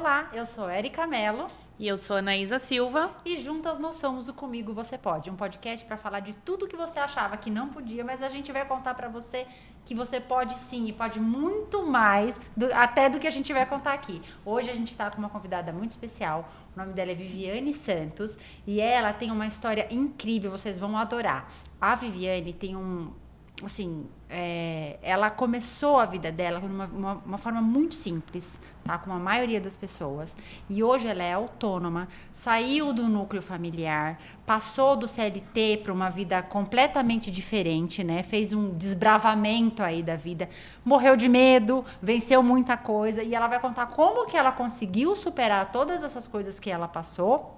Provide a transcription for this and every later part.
Olá, eu sou Érica Mello. E eu sou a Anaísa Silva. E juntas nós somos o Comigo Você Pode, um podcast para falar de tudo que você achava que não podia, mas a gente vai contar para você que você pode sim e pode muito mais, até do que a gente vai contar aqui. Hoje a gente está com uma convidada muito especial, o nome dela é Viviane Santos e ela tem uma história incrível, vocês vão adorar. A Viviane tem ela começou a vida dela de uma forma muito simples, tá? Como a maioria das pessoas. E hoje ela é autônoma, saiu do núcleo familiar, passou do CLT para uma vida completamente diferente, né? Fez um desbravamento aí da vida, morreu de medo, venceu muita coisa. E ela vai contar como que ela conseguiu superar todas essas coisas que ela passou.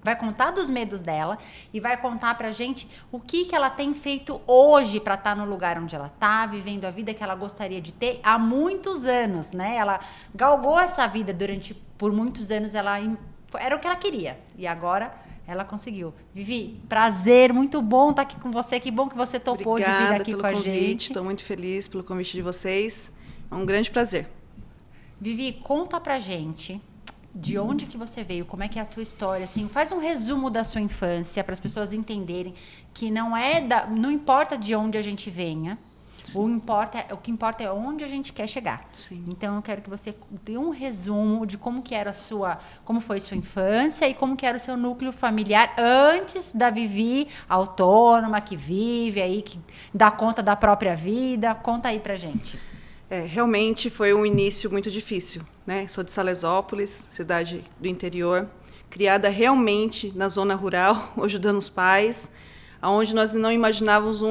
Vai contar dos medos dela e vai contar pra gente o que ela tem feito hoje pra estar no lugar onde ela tá, vivendo a vida que ela gostaria de ter há muitos anos, né? Ela galgou essa vida por muitos anos, era o que ela queria e agora ela conseguiu. Vivi, prazer, muito bom estar aqui com você, que bom que você topou de vir aqui com a gente. Estou muito feliz pelo convite de vocês, é um grande prazer. Vivi, conta pra gente de onde que você veio, como é que é a tua história, assim, faz um resumo da sua infância para as pessoas entenderem que não importa de onde a gente venha, o que importa é onde a gente quer chegar. Sim. Então eu quero que você dê um resumo de como foi sua infância e como que era o seu núcleo familiar antes da Vivi autônoma, que vive aí, que dá conta da própria vida. Conta aí pra gente. Realmente foi um início muito difícil, né? Sou de Salesópolis, cidade do interior, criada realmente na zona rural, ajudando os pais, onde nós não imaginávamos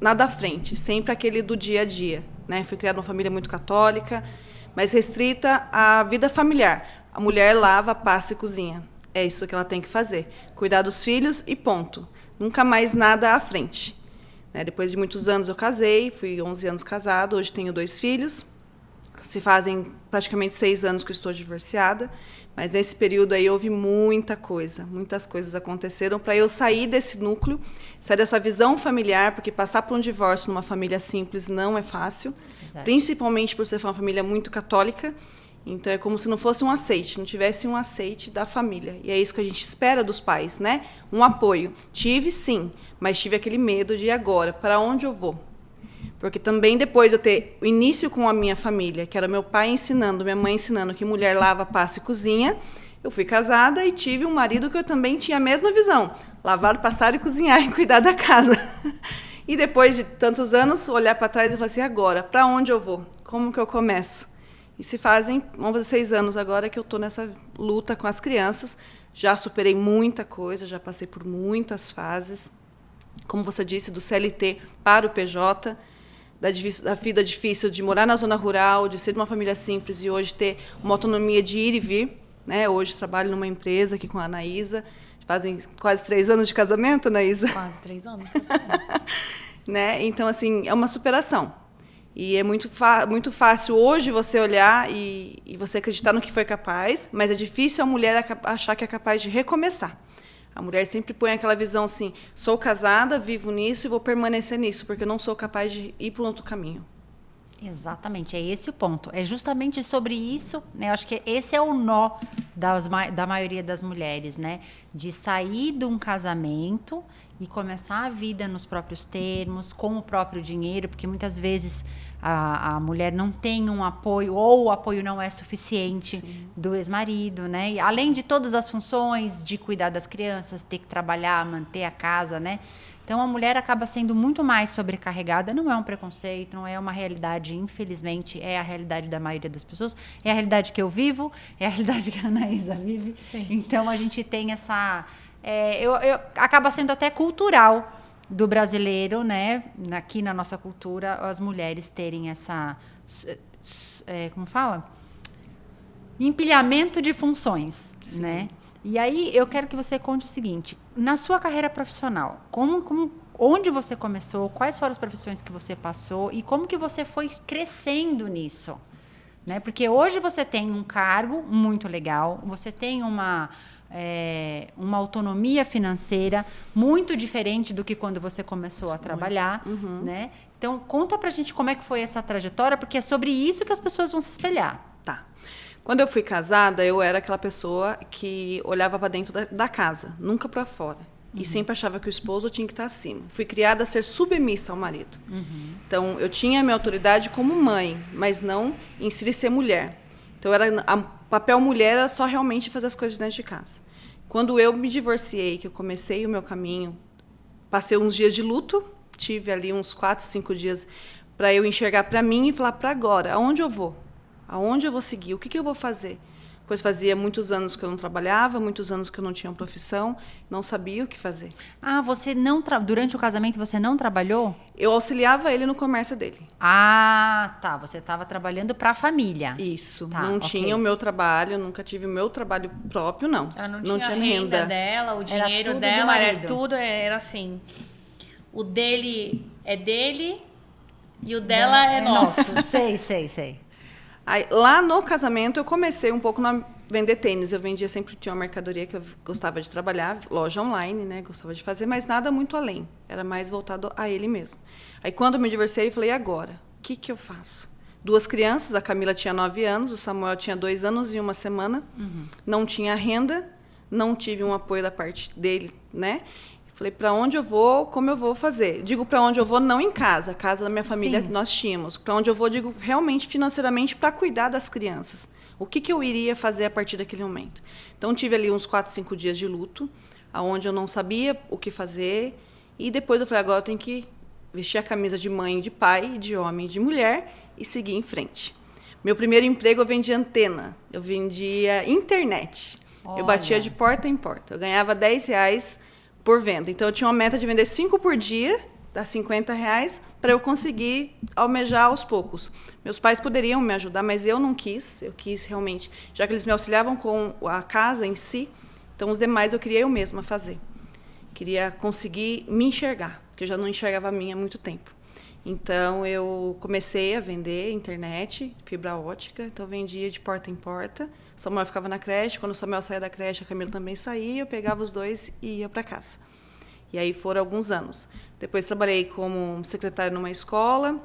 nada à frente, sempre aquele do dia a dia, né? Fui criada numa família muito católica, mas restrita à vida familiar. A mulher lava, passa e cozinha. É isso que ela tem que fazer, cuidar dos filhos e ponto. Nunca mais nada à frente. Depois de muitos anos eu casei, fui 11 anos casada, hoje tenho 2 filhos. Se fazem praticamente 6 anos que eu estou divorciada, mas nesse período aí houve muitas coisas aconteceram para eu sair desse núcleo, sair dessa visão familiar, porque passar por um divórcio numa família simples não é fácil, principalmente por ser uma família muito católica. Então, é como se não fosse um aceite, não tivesse um aceite da família. E é isso que a gente espera dos pais, né? Um apoio. Tive, sim, mas tive aquele medo de agora, para onde eu vou? Porque também depois de eu ter o início com a minha família, que era meu pai ensinando, minha mãe ensinando que mulher lava, passa e cozinha, eu fui casada e tive um marido que eu também tinha a mesma visão. Lavar, passar e cozinhar e cuidar da casa. E depois de tantos anos, olhar para trás e falar assim, agora, para onde eu vou? Como que eu começo? E vão fazer 6 anos agora que eu estou nessa luta com as crianças. Já superei muita coisa, já passei por muitas fases. Como você disse, do CLT para o PJ, da vida difícil de morar na zona rural, de ser de uma família simples e hoje ter uma autonomia de ir e vir. Né? Hoje trabalho numa empresa aqui com a Anaísa. Fazem quase 3 anos de casamento, Anaísa? Quase 3 anos. Né? Então, assim, é uma superação. E é muito fácil hoje você olhar e você acreditar no que foi capaz, mas é difícil a mulher achar que é capaz de recomeçar. A mulher sempre põe aquela visão assim, sou casada, vivo nisso e vou permanecer nisso, porque eu não sou capaz de ir para um outro caminho. Exatamente, é esse o ponto. É justamente sobre isso, né? Eu acho que esse é o nó da maioria das mulheres, né? De sair de um casamento e começar a vida nos próprios termos, com o próprio dinheiro, porque muitas vezes a mulher não tem um apoio, ou o apoio não é suficiente Sim. do ex-marido, né? E, além de todas as funções de cuidar das crianças, ter que trabalhar, manter a casa, né? Então, a mulher acaba sendo muito mais sobrecarregada. Não é um preconceito, não é uma realidade, infelizmente, é a realidade da maioria das pessoas. É a realidade que eu vivo, é a realidade que a Anaísa vive. Sim. Então, a gente tem essa... acaba sendo até cultural do brasileiro, né? Aqui na nossa cultura, as mulheres terem essa... como fala? Empilhamento de funções, Sim. né? E aí, eu quero que você conte o seguinte, na sua carreira profissional, onde você começou, quais foram as profissões que você passou e como que você foi crescendo nisso? Né? Porque hoje você tem um cargo muito legal, você tem uma autonomia financeira muito diferente do que quando você começou a trabalhar, Uhum. né? Então, conta pra gente como é que foi essa trajetória, porque é sobre isso que as pessoas vão se espelhar. Tá. Quando eu fui casada, eu era aquela pessoa que olhava para dentro da casa, nunca para fora. E sempre achava que o esposo tinha que estar acima. Fui criada a ser submissa ao marido. Então, eu tinha a minha autoridade como mãe, mas não em si de ser mulher. Então, o papel mulher era só realmente fazer as coisas dentro de casa. Quando eu me divorciei, que eu comecei o meu caminho, passei uns dias de luto, tive ali uns 4, 5 dias para eu enxergar para mim e falar para agora, aonde eu vou? Aonde eu vou seguir? O que eu vou fazer? Pois fazia muitos anos que eu não trabalhava, muitos anos que eu não tinha uma profissão, não sabia o que fazer. Ah, você não durante o casamento você não trabalhou? Eu auxiliava ele no comércio dele. Ah, tá. Você estava trabalhando para a família. Isso. Tá, não ok. tinha o meu trabalho, nunca tive o meu trabalho próprio, não. Ela não tinha renda dela, o dinheiro tudo do dela, era marido. tudo, era assim. O dele é dele e o dela é nosso. Sei. Aí, lá no casamento, eu comecei um pouco a vender tênis. Eu vendia sempre, tinha uma mercadoria que eu gostava de trabalhar, loja online, né? Gostava de fazer, mas nada muito além. Era mais voltado a ele mesmo. Aí, quando eu me divorciei, eu falei, e agora? O que eu faço? 2 crianças, a Camila tinha 9 anos, o Samuel tinha 2 anos e 1 semana. Não tinha renda, não tive um apoio da parte dele, né? Falei, para onde eu vou, como eu vou fazer? Digo para onde eu vou, não em casa. A casa da minha família Sim. nós tínhamos. Para onde eu vou, digo realmente financeiramente para cuidar das crianças. O que eu iria fazer a partir daquele momento? Então, tive ali uns 4, 5 dias de luto, onde eu não sabia o que fazer. E depois eu falei, agora eu tenho que vestir a camisa de mãe, de pai, de homem, de mulher e seguir em frente. Meu primeiro emprego eu vendia antena, eu vendia internet. Olha. Eu batia de porta em porta. Eu ganhava R$10 por venda. Então, eu tinha uma meta de vender 5 por dia, dá R$50, para eu conseguir almejar aos poucos. Meus pais poderiam me ajudar, mas eu não quis. Eu quis realmente, já que eles me auxiliavam com a casa em si, então os demais eu queria eu mesma fazer. Queria conseguir me enxergar, porque eu já não enxergava a mim há muito tempo. Então, eu comecei a vender internet, fibra ótica, então eu vendia de porta em porta. O Samuel ficava na creche, quando o Samuel saía da creche, a Camila também saía, eu pegava os dois e ia para casa. E aí foram alguns anos. Depois trabalhei como secretária numa escola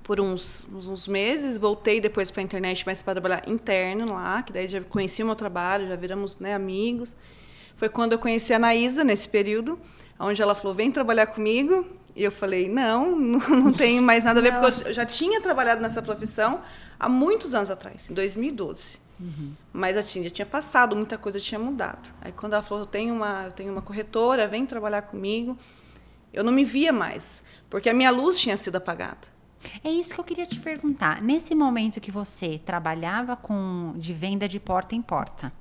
por uns meses, voltei depois para a internet, mas para trabalhar interno lá, que daí já conheci o meu trabalho, já viramos, né, amigos. Foi quando eu conheci a Anaísa, nesse período, onde ela falou, vem trabalhar comigo. E eu falei, não tenho mais nada a ver, porque eu já tinha trabalhado nessa profissão há muitos anos atrás, em 2012. Mas assim, já tinha passado, muita coisa tinha mudado. Aí quando ela falou, eu tenho uma corretora, vem trabalhar comigo, eu não me via mais, porque a minha luz tinha sido apagada. É isso que eu queria te perguntar. Nesse momento que você trabalhava de venda de porta em porta,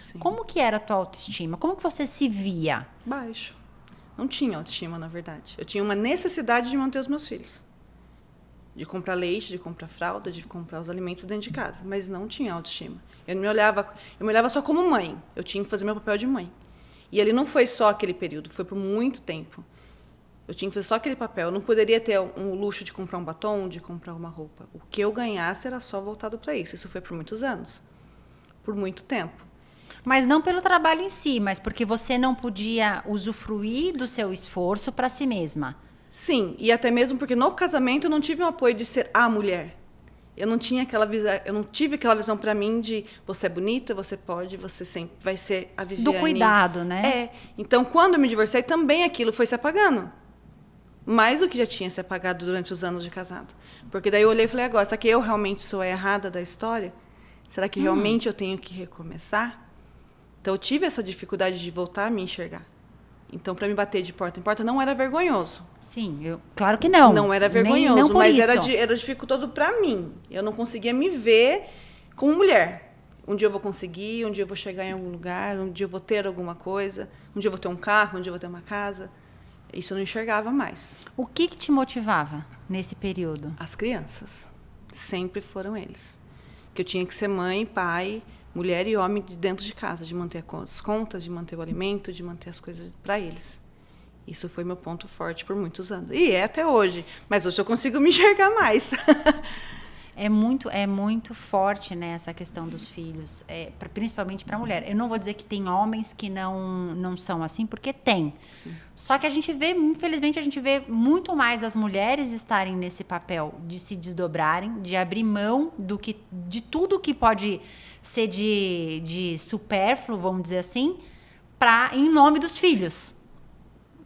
Sim. como que era a tua autoestima? Como que você se via? Baixo. Não tinha autoestima, na verdade. Eu tinha uma necessidade de manter os meus filhos. De comprar leite, de comprar fralda, de comprar os alimentos dentro de casa. Mas não tinha autoestima. Eu me olhava só como mãe. Eu tinha que fazer meu papel de mãe. E ele não foi só aquele período, foi por muito tempo. Eu tinha que fazer só aquele papel. Eu não poderia ter um luxo de comprar um batom, de comprar uma roupa. O que eu ganhasse era só voltado para isso. Isso foi por muitos anos. Por muito tempo. Mas não pelo trabalho em si, mas porque você não podia usufruir do seu esforço para si mesma. Sim, e até mesmo porque no casamento eu não tive o apoio de ser a mulher. Eu não tinha aquela visão, eu não tive aquela visão para mim de você é bonita, você pode, você sempre vai ser a Viviane. Do cuidado, né? É. Então, quando eu me divorciei, também aquilo foi se apagando. Mais do que já tinha se apagado durante os anos de casado. Porque daí eu olhei e falei, agora, será que eu realmente sou a errada da história? Será que realmente eu tenho que recomeçar? Então, eu tive essa dificuldade de voltar a me enxergar. Então, para me bater de porta em porta, não era vergonhoso. Sim, claro que não. Não era vergonhoso, não por mas isso. era dificultoso para mim. Eu não conseguia me ver como mulher. Um dia eu vou conseguir, um dia eu vou chegar em algum lugar, um dia eu vou ter alguma coisa, um dia eu vou ter um carro, um dia eu vou ter uma casa. Isso eu não enxergava mais. O que te motivava nesse período? As crianças. Sempre foram eles. Que eu tinha que ser mãe, pai, mulher e homem de dentro de casa, de manter as contas, de manter o alimento, de manter as coisas para eles. Isso foi meu ponto forte por muitos anos. E é até hoje. Mas hoje eu consigo me enxergar mais. É muito forte, né, essa questão dos filhos, principalmente para a mulher. Eu não vou dizer que tem homens que não são assim, porque tem. Sim. Só que infelizmente, a gente vê muito mais as mulheres estarem nesse papel de se desdobrarem, de abrir mão de tudo que pode ser de supérfluo, vamos dizer assim, em nome dos filhos.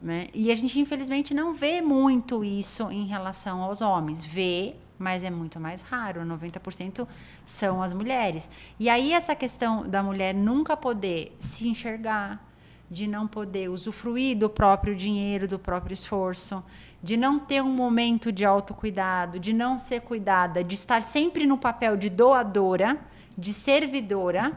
Né? E a gente, infelizmente, não vê muito isso em relação aos homens. Vê, mas é muito mais raro. 90% são as mulheres. E aí essa questão da mulher nunca poder se enxergar, de não poder usufruir do próprio dinheiro, do próprio esforço, de não ter um momento de autocuidado, de não ser cuidada, de estar sempre no papel de doadora, de servidora,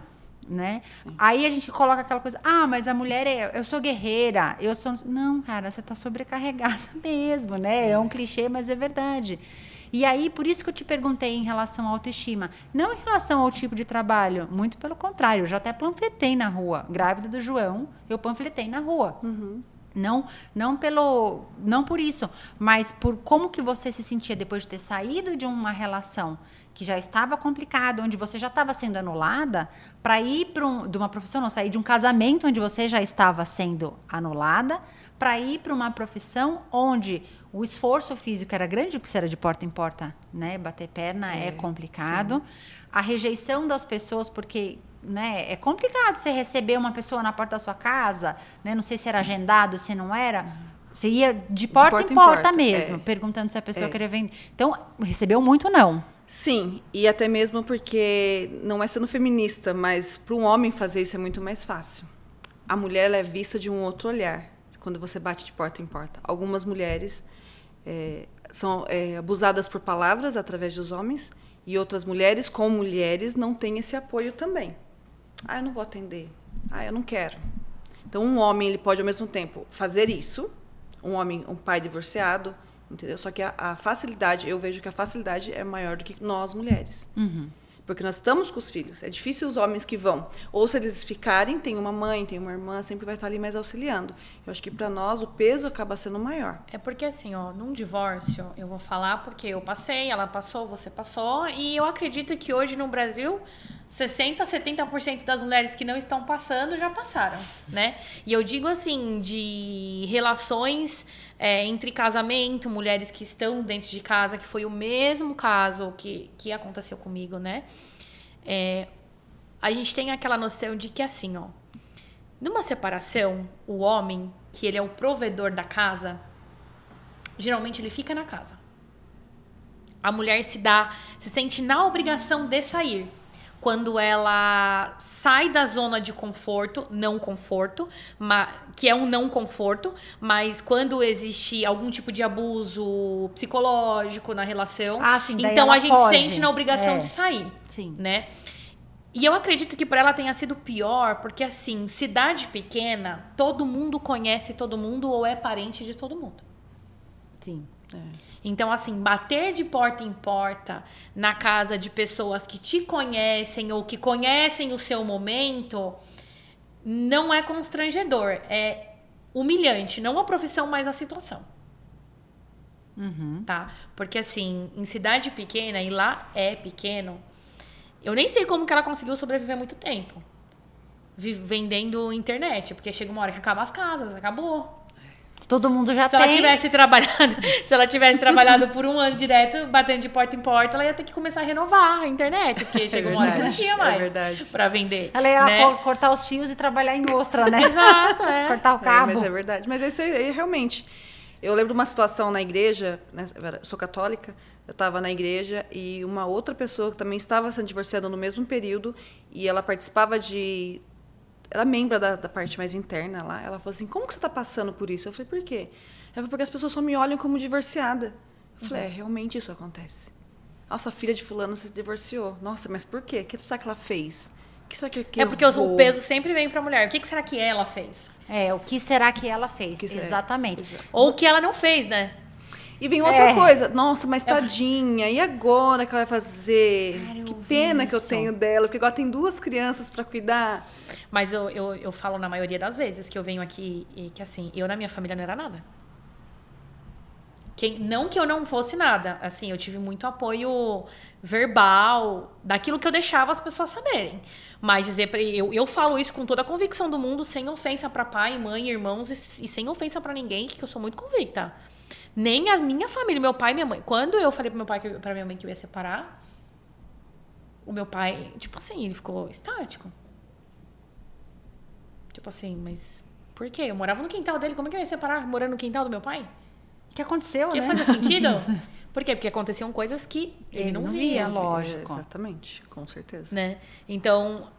né? Sim. Aí a gente coloca aquela coisa, mas a mulher eu sou guerreira, eu sou... Não, cara, você está sobrecarregada mesmo, né? É um clichê, mas é verdade. E aí, por isso que eu te perguntei em relação à autoestima. Não em relação ao tipo de trabalho, muito pelo contrário. Eu já até panfletei na rua. Grávida do João, eu panfletei na rua. Uhum. Não por isso, mas por como que você se sentia depois de ter saído de uma relação que já estava complicada, onde você já estava sendo anulada, para ir de uma profissão, não, sair de um casamento onde você já estava sendo anulada, para ir para uma profissão onde o esforço físico era grande, porque você era de porta em porta, né? Bater perna é complicado. Sim. A rejeição das pessoas, porque... Né? É complicado você receber uma pessoa na porta da sua casa, né? Não sei se era agendado, se não era. Você ia de porta em porta mesmo, perguntando se a pessoa queria vender. Então, recebeu muito não. Sim, e até mesmo porque, não é sendo feminista, mas para um homem fazer isso é muito mais fácil. A mulher ela é vista de um outro olhar, quando você bate de porta em porta. Algumas mulheres são abusadas por palavras através dos homens, e outras mulheres, com mulheres, não têm esse apoio também. Eu não vou atender. Eu não quero. Então, um homem ele pode, ao mesmo tempo, fazer isso. Um pai divorciado, entendeu? Só que a facilidade, eu vejo que a facilidade é maior do que nós, mulheres. Uhum. Porque nós estamos com os filhos. É difícil os homens que vão. Ou se eles ficarem, tem uma mãe, tem uma irmã, sempre vai estar ali mais auxiliando. Eu acho que para nós o peso acaba sendo maior. É porque assim, num divórcio, eu vou falar porque eu passei, ela passou, você passou, e eu acredito que hoje no Brasil 60%, 70% das mulheres que não estão passando já passaram, né? E eu digo assim, de relações entre casamento, mulheres que estão dentro de casa, que foi o mesmo caso que aconteceu comigo, né? A gente tem aquela noção de que assim, numa separação, o homem, que ele é o provedor da casa, geralmente ele fica na casa. A mulher se sente na obrigação de sair. Quando ela sai da zona de conforto, não conforto, que é um não conforto, mas quando existe algum tipo de abuso psicológico na relação, sim, então a gente foge. sente na obrigação de sair, Sim. né? E eu acredito que para ela tenha sido pior, porque assim, cidade pequena, todo mundo conhece todo mundo ou é parente de todo mundo. Sim. Então, assim, bater de porta em porta na casa de pessoas que te conhecem ou que conhecem o seu momento não é constrangedor, é humilhante, não a profissão, mas a situação. Uhum. Tá? Porque, assim, em cidade pequena, e lá é pequeno, eu nem sei como que ela conseguiu sobreviver muito tempo vendendo internet, porque chega uma hora que acaba as casas, acabou. Todo mundo já Se tem. ela tivesse trabalhado por um ano direto, batendo de porta em porta, ela ia ter que começar a renovar a internet, porque chegou uma hora que não tinha mais pra vender. Ela ia né? cortar os fios e trabalhar em outra, né? Exato, Cortar o cabo. Mas é verdade. Mas isso aí, realmente... Eu lembro de uma situação na igreja, né, eu sou católica, eu estava na igreja e uma outra pessoa que também estava sendo divorciada no mesmo período e ela participava era membro da parte mais interna lá. Ela falou assim, como que você está passando por isso? Eu falei, por quê? Ela falou, porque as pessoas só me olham como divorciada. Eu falei, realmente isso acontece. Nossa, a filha de fulano se divorciou. Nossa, mas por quê? O que será que ela fez? O que será que porque o peso sempre vem para a mulher. O que será que ela fez? O que será que ela fez? Exatamente. Ou o que ela não fez, né? E vem outra coisa. Nossa, mas tadinha. E agora que ela vai fazer? Cara, que pena que eu tenho dela. Porque agora tem 2 crianças para cuidar. Mas eu falo na maioria das vezes que eu venho aqui e que assim, eu na minha família não era nada. Não que eu não fosse nada. Assim, eu tive muito apoio verbal, daquilo que eu deixava as pessoas saberem. Mas eu falo isso com toda a convicção do mundo, sem ofensa pra pai, mãe, irmãos e sem ofensa pra ninguém, que eu sou muito convicta. Nem a minha família, meu pai e minha mãe. Quando eu falei pro meu pai, pra minha mãe que eu ia separar, o meu pai, tipo assim, ele ficou estático. Tipo assim, mas por quê? Eu morava no quintal dele, como é que eu ia separar morando no quintal do meu pai? O que aconteceu, Que né? fazia sentido? Por quê? Porque aconteciam coisas que ele não via. Lógico. Exatamente, com certeza. Né? Então,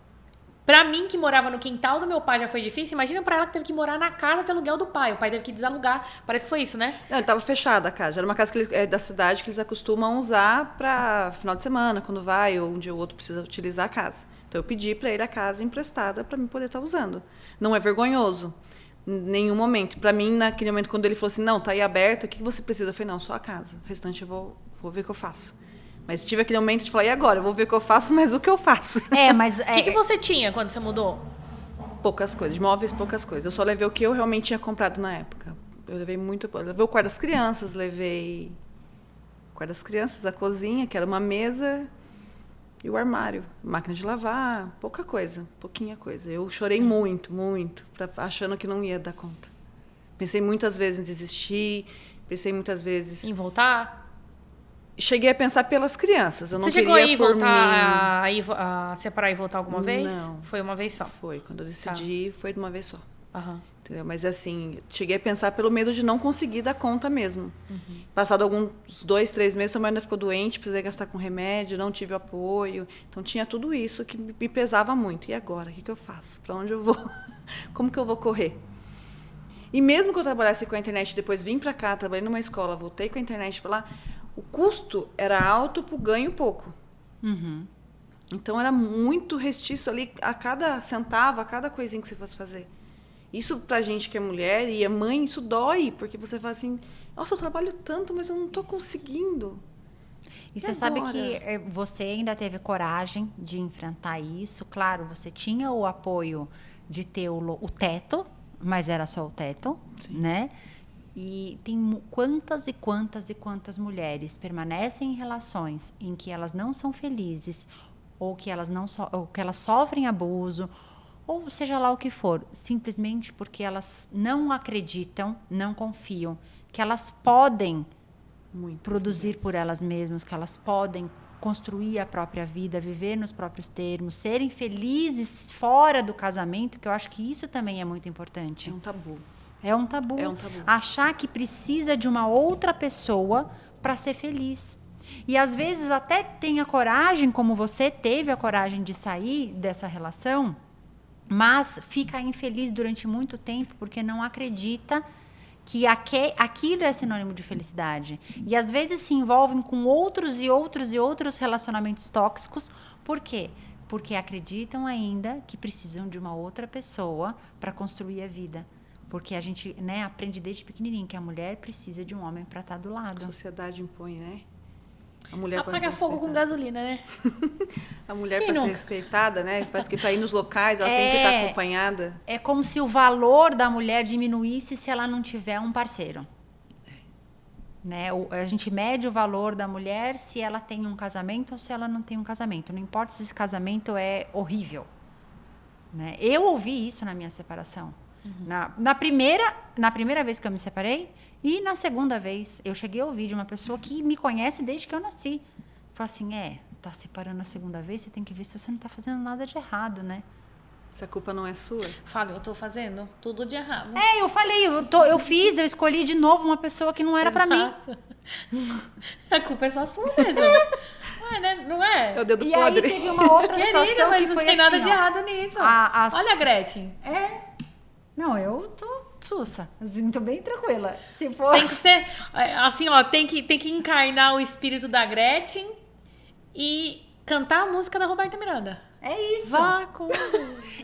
pra mim que morava no quintal do meu pai já foi difícil, imagina pra ela que teve que morar na casa de aluguel do pai. O pai teve que desalugar. Parece que foi isso, né? Não, ele estava fechado a casa. Era uma casa da cidade que eles acostumam usar para final de semana, quando vai, ou um dia ou outro precisa utilizar a casa. Então eu pedi para ele a casa emprestada para mim poder estar usando. Não é vergonhoso. Em nenhum momento. Para mim, naquele momento, quando ele falou assim, não, tá aí aberto, o que você precisa? Eu falei, não, só a casa. O restante eu vou ver o que eu faço. Mas tive aquele momento de falar, e agora? Eu vou ver o que eu faço, mas o que eu faço? Mas... O que você tinha quando você mudou? Poucas coisas, de móveis, poucas coisas. Eu só levei o que eu realmente tinha comprado na época. Eu levei o quarto das crianças, levei o quarto das crianças, a cozinha, que era uma mesa, e o armário, máquina de lavar, pouquinha coisa. Eu chorei muito, achando que não ia dar conta. Pensei muitas vezes em desistir, pensei muitas vezes... Em voltar? Cheguei a pensar pelas crianças, eu não Você queria chegou por mim. a separar e voltar alguma vez? Não. Foi uma vez só? Foi, quando eu decidi, foi de uma vez só. Aham. Entendeu? Mas assim, cheguei a pensar pelo medo de não conseguir dar conta mesmo. Passado alguns 2, 3 meses, a mãe ainda ficou doente, precisei gastar com remédio, não tive apoio. Então tinha tudo isso que me pesava muito. E agora? O que eu faço? Para onde eu vou? Como que eu vou correr? E mesmo que eu trabalhasse com a internet, depois vim para cá, trabalhei numa escola, voltei com a internet para lá, o custo era alto para o ganho pouco. Então era muito restiço ali a cada centavo, a cada coisinha que você fosse fazer. Isso pra gente que é mulher e é mãe, isso dói, porque você fala assim, nossa, eu trabalho tanto, mas eu não tô conseguindo. E você sabe que você ainda teve coragem de enfrentar isso. Claro, você tinha o apoio de ter o teto, mas era só o teto, né? E tem quantas e quantas mulheres permanecem em relações em que elas não são felizes, ou que elas sofrem abuso, ou seja lá o que for, simplesmente porque elas não acreditam, não confiam, que elas podem produzir por elas mesmas, que elas podem construir a própria vida, viver nos próprios termos, serem felizes fora do casamento, que eu acho que isso também é muito importante. É um tabu. É um tabu. Achar que precisa de uma outra pessoa para ser feliz. E às vezes até tem a coragem, como você teve a coragem de sair dessa relação, mas fica infeliz durante muito tempo porque não acredita que aquilo é sinônimo de felicidade. E às vezes se envolvem com outros relacionamentos tóxicos. Por quê? Porque acreditam ainda que precisam de uma outra pessoa para construir a vida. Porque a gente, né, aprende desde pequenininho que a mulher precisa de um homem para estar do lado. A sociedade impõe, né? A mulher apaga fogo com gasolina, né? A mulher para ser respeitada, né? Parece que para ir nos locais ela tem que estar acompanhada. É como se o valor da mulher diminuísse se ela não tiver um parceiro. Né? A gente mede o valor da mulher se ela tem um casamento ou se ela não tem um casamento. Não importa se esse casamento é horrível. Né? Eu ouvi isso na minha separação. Na primeira vez que eu me separei e na segunda vez eu cheguei a ouvir de uma pessoa que me conhece desde que eu nasci. Falou assim, tá separando a segunda vez, você tem que ver se você não tá fazendo nada de errado, né? Se a culpa não é sua. Fala, eu tô fazendo tudo de errado. Eu falei, eu escolhi de novo uma pessoa que não era pra mim. A culpa é só sua mesmo. Ué, né? Não é? É o dedo E podre. aí teve uma outra situação mas que não foi tem assim, nada de errado nisso. Olha a Gretchen. Não, eu tô sussa, assim, tô bem tranquila. Se for... Tem que ser, assim, ó, tem que encarnar o espírito da Gretchen e cantar a música da Roberta Miranda. É isso. Vá com...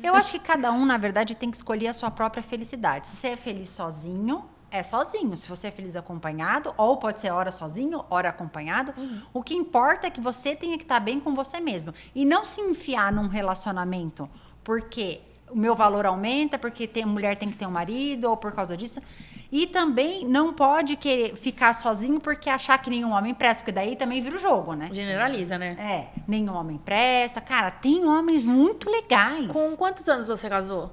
Eu acho que cada um, na verdade, tem que escolher a sua própria felicidade. Se você é feliz sozinho, é sozinho. Se você é feliz acompanhado, ou pode ser hora sozinho, hora acompanhado. O que importa é que você tenha que estar bem com você mesmo. E não se enfiar num relacionamento porque o meu valor aumenta, porque mulher tem que ter um marido, ou por causa disso. E também não pode querer ficar sozinho porque achar que nenhum homem presta, porque daí também vira o jogo, né? Generaliza, né? Nenhum homem presta. Cara, tem homens muito legais. Com quantos anos você casou?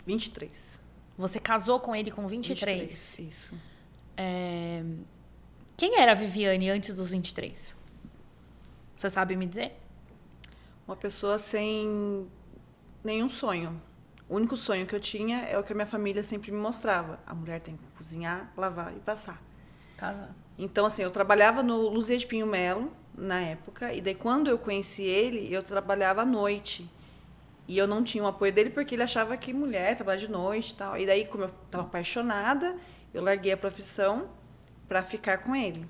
23. Você casou com ele com 23? 23, isso. Quem era a Viviane antes dos 23? Você sabe me dizer? Uma pessoa sem nenhum sonho. O único sonho que eu tinha é o que a minha família sempre me mostrava. A mulher tem que cozinhar, lavar e passar. Casar. Então, assim, eu trabalhava no Luzia de Pinho Melo, na época, e daí quando eu conheci ele, eu trabalhava à noite. E eu não tinha o apoio dele porque ele achava que mulher trabalha de noite e tal. E daí, como eu estava apaixonada, eu larguei a profissão para ficar com ele.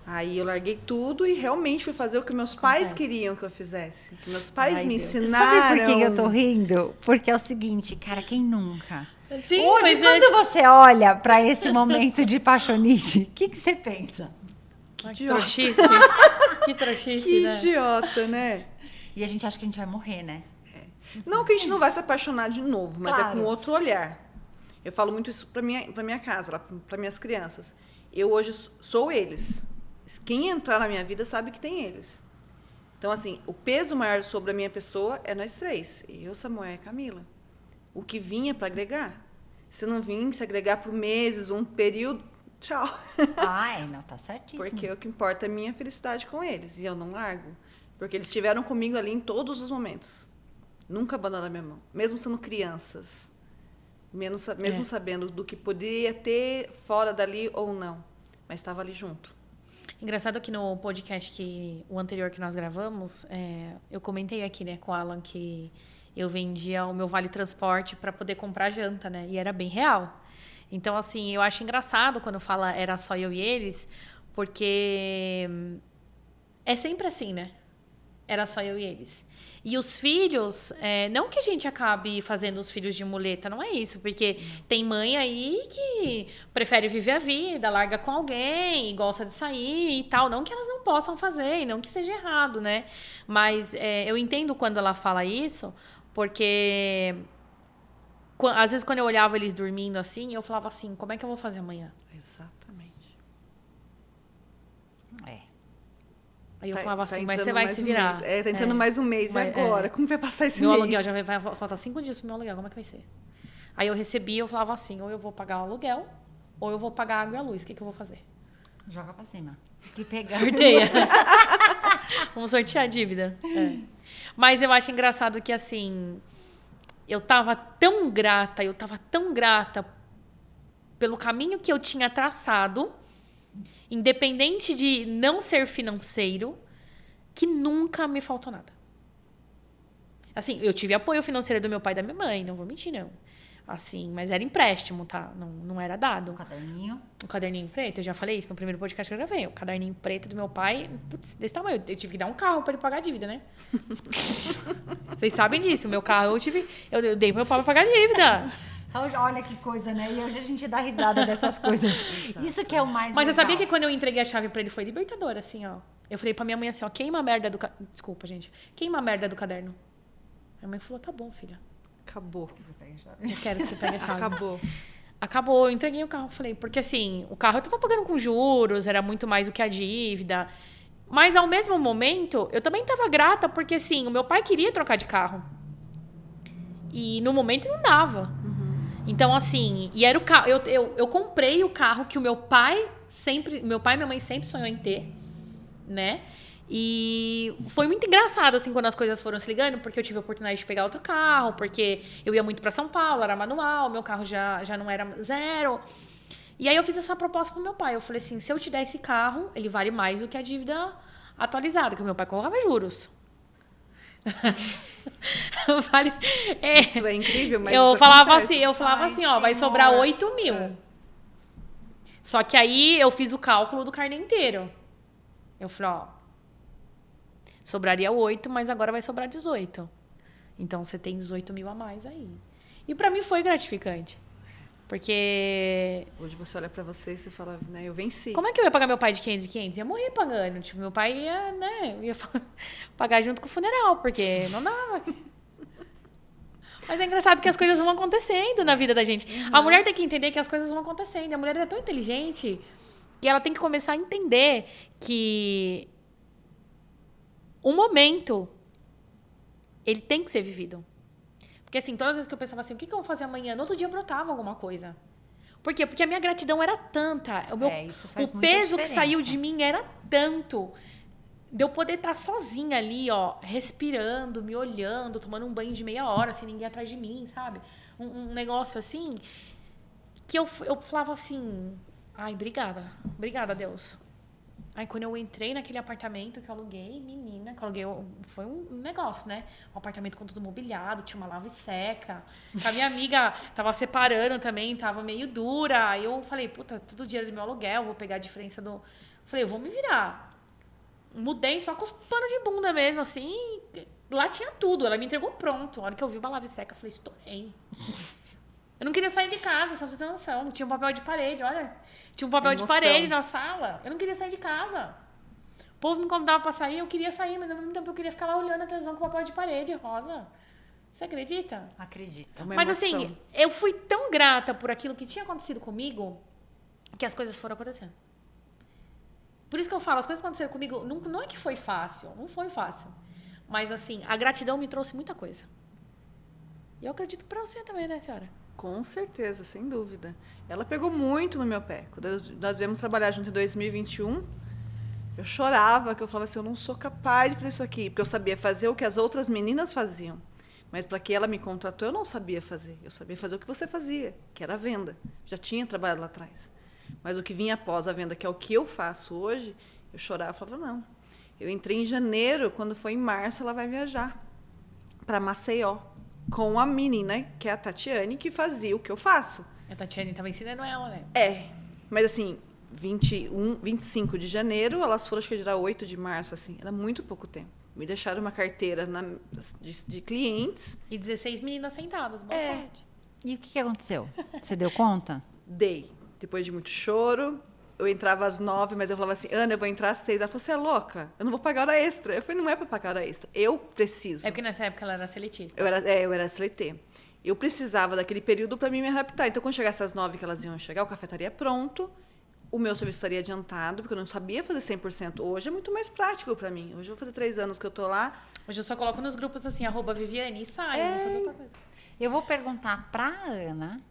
Aí eu larguei tudo e realmente fui fazer o que meus pais queriam que eu fizesse. Que meus pais me ensinaram. Sabe por que eu tô rindo? Porque é o seguinte, cara, quem nunca? Sim, Hoje, quando você olha para esse momento de paixonite, o que você pensa? Que trouxice. Que trouxice, Que né? idiota, né? E a gente acha que a gente vai morrer, né? Não que a gente não vai se apaixonar de novo, mas Claro. é com outro olhar. Eu falo muito isso para minha casa, para minhas crianças. Eu hoje sou eles. Quem entrar na minha vida sabe que tem eles. Então, assim, o peso maior sobre a minha pessoa é nós três. Eu, Samuel e Camila. O que vinha para agregar. Se não vir, se agregar por meses, um período, tchau. Não, tá certíssimo. Porque o que importa é a minha felicidade com eles. E eu não largo. Porque eles estiveram comigo ali em todos os momentos. Nunca abandonaram a minha mão. Mesmo sendo crianças. Mesmo sabendo do que poderia ter fora dali ou não. Mas estava ali junto. Engraçado que no podcast o anterior que nós gravamos, eu comentei aqui, né, com o Alan que eu vendia o meu vale transporte para poder comprar janta, né? E era bem real. Então, assim, eu acho engraçado quando fala era só eu e eles, porque é sempre assim, né? Era só eu e eles. E os filhos, não que a gente acabe fazendo os filhos de muleta, não é isso. Porque tem mãe aí que prefere viver a vida, larga com alguém, gosta de sair e tal. Não que elas não possam fazer, e não que seja errado, né? Mas eu entendo quando ela fala isso, porque às vezes quando eu olhava eles dormindo assim, eu falava assim, como é que eu vou fazer amanhã? Exatamente. Aí eu falava assim, mas você vai se virar. Tá entrando mais um mês. E agora? Como vai passar esse meu mês? Aluguel já vai faltar 5 dias pro meu aluguel, como é que vai ser? Aí eu recebia, eu falava assim, ou eu vou pagar o aluguel, ou eu vou pagar a água e a luz. O que eu vou fazer? Joga pra cima. Que pegar. Sorteia. Vamos sortear a dívida. Mas eu acho engraçado que, assim, eu tava tão grata pelo caminho que eu tinha traçado, independente de não ser financeiro, que nunca me faltou nada. Assim, eu tive apoio financeiro do meu pai e da minha mãe, não vou mentir, não. Assim, mas era empréstimo, tá? Não era dado. O caderninho preto, eu já falei isso no primeiro podcast que eu gravei. O caderninho preto do meu pai, putz, desse tamanho. Eu tive que dar um carro pra ele pagar a dívida, né? Vocês sabem disso. O meu carro eu dei pro meu pai pra pagar a dívida. Olha que coisa, né? E hoje a gente dá risada dessas coisas. Isso que é o mais Mas legal. você sabia que quando eu entreguei a chave pra ele foi libertador, assim, ó. Eu falei pra minha mãe assim, ó, queima a merda do Desculpa, gente. Queima a merda do caderno. Minha mãe falou, tá bom, filha. Acabou. Eu quero que você pegue a chave. Acabou. Eu entreguei o carro. Falei, porque assim, o carro eu tava pagando com juros, era muito mais do que a dívida. Mas ao mesmo momento, eu também tava grata, porque assim, o meu pai queria trocar de carro. E no momento não dava. Então, assim, e era o carro. Eu comprei o carro que o meu pai e minha mãe sempre sonhou em ter, né? E foi muito engraçado, assim, quando as coisas foram se ligando, porque eu tive a oportunidade de pegar outro carro, porque eu ia muito pra São Paulo, era manual, meu carro já não era zero. E aí eu fiz essa proposta pro meu pai. Eu falei assim, se eu te der esse carro, ele vale mais do que a dívida atualizada, que o meu pai colocava juros. Isso é incrível, mas eu isso falava acontece. assim, ó, vai sobrar 8 mil. Só que aí eu fiz o cálculo do carnê inteiro. Eu falei, ó, sobraria 8, mas agora vai sobrar 18. Então você tem 18 mil a mais aí. E pra mim foi gratificante. Porque... Hoje você olha pra você e você fala, né, eu venci. Como é que eu ia pagar meu pai de 500 e 500? Ia morrer pagando. Tipo, meu pai ia, né, pagar junto com o funeral, porque não dava. Mas é engraçado que as coisas vão acontecendo na vida da gente. A mulher tem que entender que as coisas vão acontecendo. A mulher é tão inteligente que ela tem que começar a entender que o momento, ele tem que ser vivido. Porque assim, todas as vezes que eu pensava assim, o que eu vou fazer amanhã? No outro dia brotava alguma coisa. Por quê? Porque a minha gratidão era tanta. Isso faz o muita peso que diferença. saiu de mim era tanto. De eu poder estar sozinha ali, ó, respirando, me olhando, tomando um banho de meia hora, sem ninguém atrás de mim, sabe? Um negócio assim, que eu falava assim, ai, obrigada, Deus. Aí quando eu entrei naquele apartamento que eu aluguei, menina, que eu aluguei, foi um negócio, né? Um apartamento com tudo mobiliado, tinha uma lava e seca. A minha amiga tava separando também, tava meio dura. Aí eu falei, puta, tudo dinheiro do meu aluguel, vou pegar a diferença do... Falei, eu vou me virar. Mudei só com os panos de bunda mesmo, assim. Lá tinha tudo, ela me entregou pronto. A hora que eu vi uma lava e seca, eu falei, estourei. Eu não queria sair de casa, só pra você ter noção. Tinha um papel de parede, olha. Tinha um papel de parede na sala. Eu não queria sair de casa. O povo me convidava pra sair, eu queria sair, mas ao mesmo tempo eu queria ficar lá olhando a televisão com papel de parede rosa. Você acredita? Acredito. Mas assim, eu fui tão grata por aquilo que tinha acontecido comigo que as coisas foram acontecendo. Por isso que eu falo, as coisas aconteceram comigo, não é que foi fácil, não foi fácil. Mas assim, a gratidão me trouxe muita coisa. E eu acredito pra você também, né, senhora? Com certeza, sem dúvida. Ela pegou muito no meu pé. Quando nós viemos trabalhar junto em 2021, eu chorava, que eu falava assim, eu não sou capaz de fazer isso aqui, porque eu sabia fazer o que as outras meninas faziam. Mas para que ela me contratou, eu não sabia fazer. Eu sabia fazer o que você fazia, que era a venda. Já tinha trabalhado lá atrás. Mas o que vinha após a venda, que é o que eu faço hoje, eu chorava e falava, não. Eu entrei em janeiro, quando foi em março, ela vai viajar para Maceió, com a menina, que é a Tatiane, que fazia o que eu faço. A Tatiane estava ensinando ela, né? Mas assim, 25 de janeiro, elas foram, acho que era 8 de março, assim, era muito pouco tempo. Me deixaram uma carteira de clientes. E 16 meninas sentadas, boa sorte. E o que aconteceu? Você deu conta? Dei. Depois de muito choro, eu entrava às 9, mas eu falava assim, Ana, eu vou entrar às 6. Ela falou, você é louca? Eu não vou pagar hora extra. Eu falei, não é para pagar hora extra. Eu preciso. É porque nessa época ela era seletista. Eu era SLT. Eu precisava daquele período para mim me adaptar. Então, quando chegasse às 9 que elas iam chegar, o café estaria pronto, o meu serviço estaria adiantado, porque eu não sabia fazer 100%. Hoje é muito mais prático para mim. Hoje eu vou fazer 3 anos que eu tô lá. Hoje eu só coloco nos grupos assim, @Viviane e saio. Vou fazer outra coisa. Eu vou perguntar pra Ana,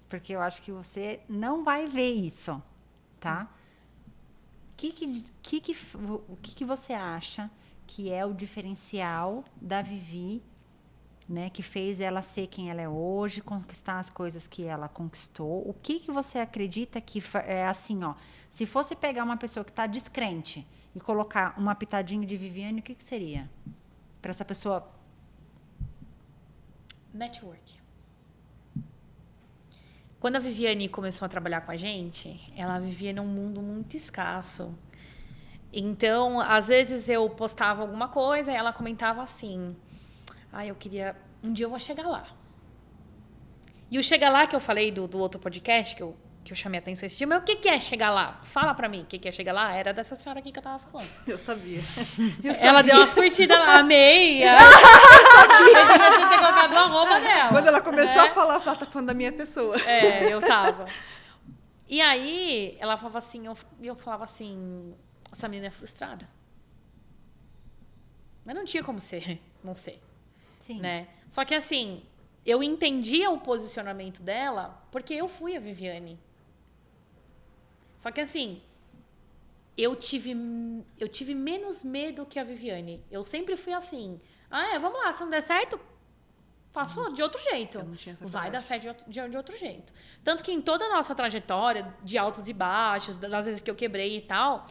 porque eu acho que você não vai ver isso, tá? O que você acha que é o diferencial da Vivi, né, que fez ela ser quem ela é hoje, conquistar as coisas que ela conquistou? O que você acredita que é assim, ó? Se fosse pegar uma pessoa que está descrente e colocar uma pitadinha de Viviane, o que seria para essa pessoa? Network. Quando a Viviane começou a trabalhar com a gente, ela vivia num mundo muito escasso. Então, às vezes eu postava alguma coisa e ela comentava assim, eu queria... Um dia eu vou chegar lá. E o chegar lá que eu falei do outro podcast, que eu chamei a atenção esse dia, mas o que é chegar lá? Fala pra mim, o que é chegar lá? Era dessa senhora aqui que eu tava falando. Eu sabia. Ela deu umas curtidas lá, amei. Eu tinha ter colocado uma roupa dela. Quando ela começou a falar, ela tá falando da minha pessoa. Eu tava. E aí, ela falava assim, eu falava assim, essa menina é frustrada. Mas não tinha como ser, não sei. Sim. Né? Só que assim, eu entendia o posicionamento dela porque eu fui a Viviane. Só que assim, eu tive menos medo que a Viviane. Eu sempre fui assim, vamos lá, se não der certo, faço de outro jeito. Eu não tinha essa Vai coragem. dar certo de outro jeito. Tanto que em toda a nossa trajetória, de altos e baixos, das vezes que eu quebrei e tal,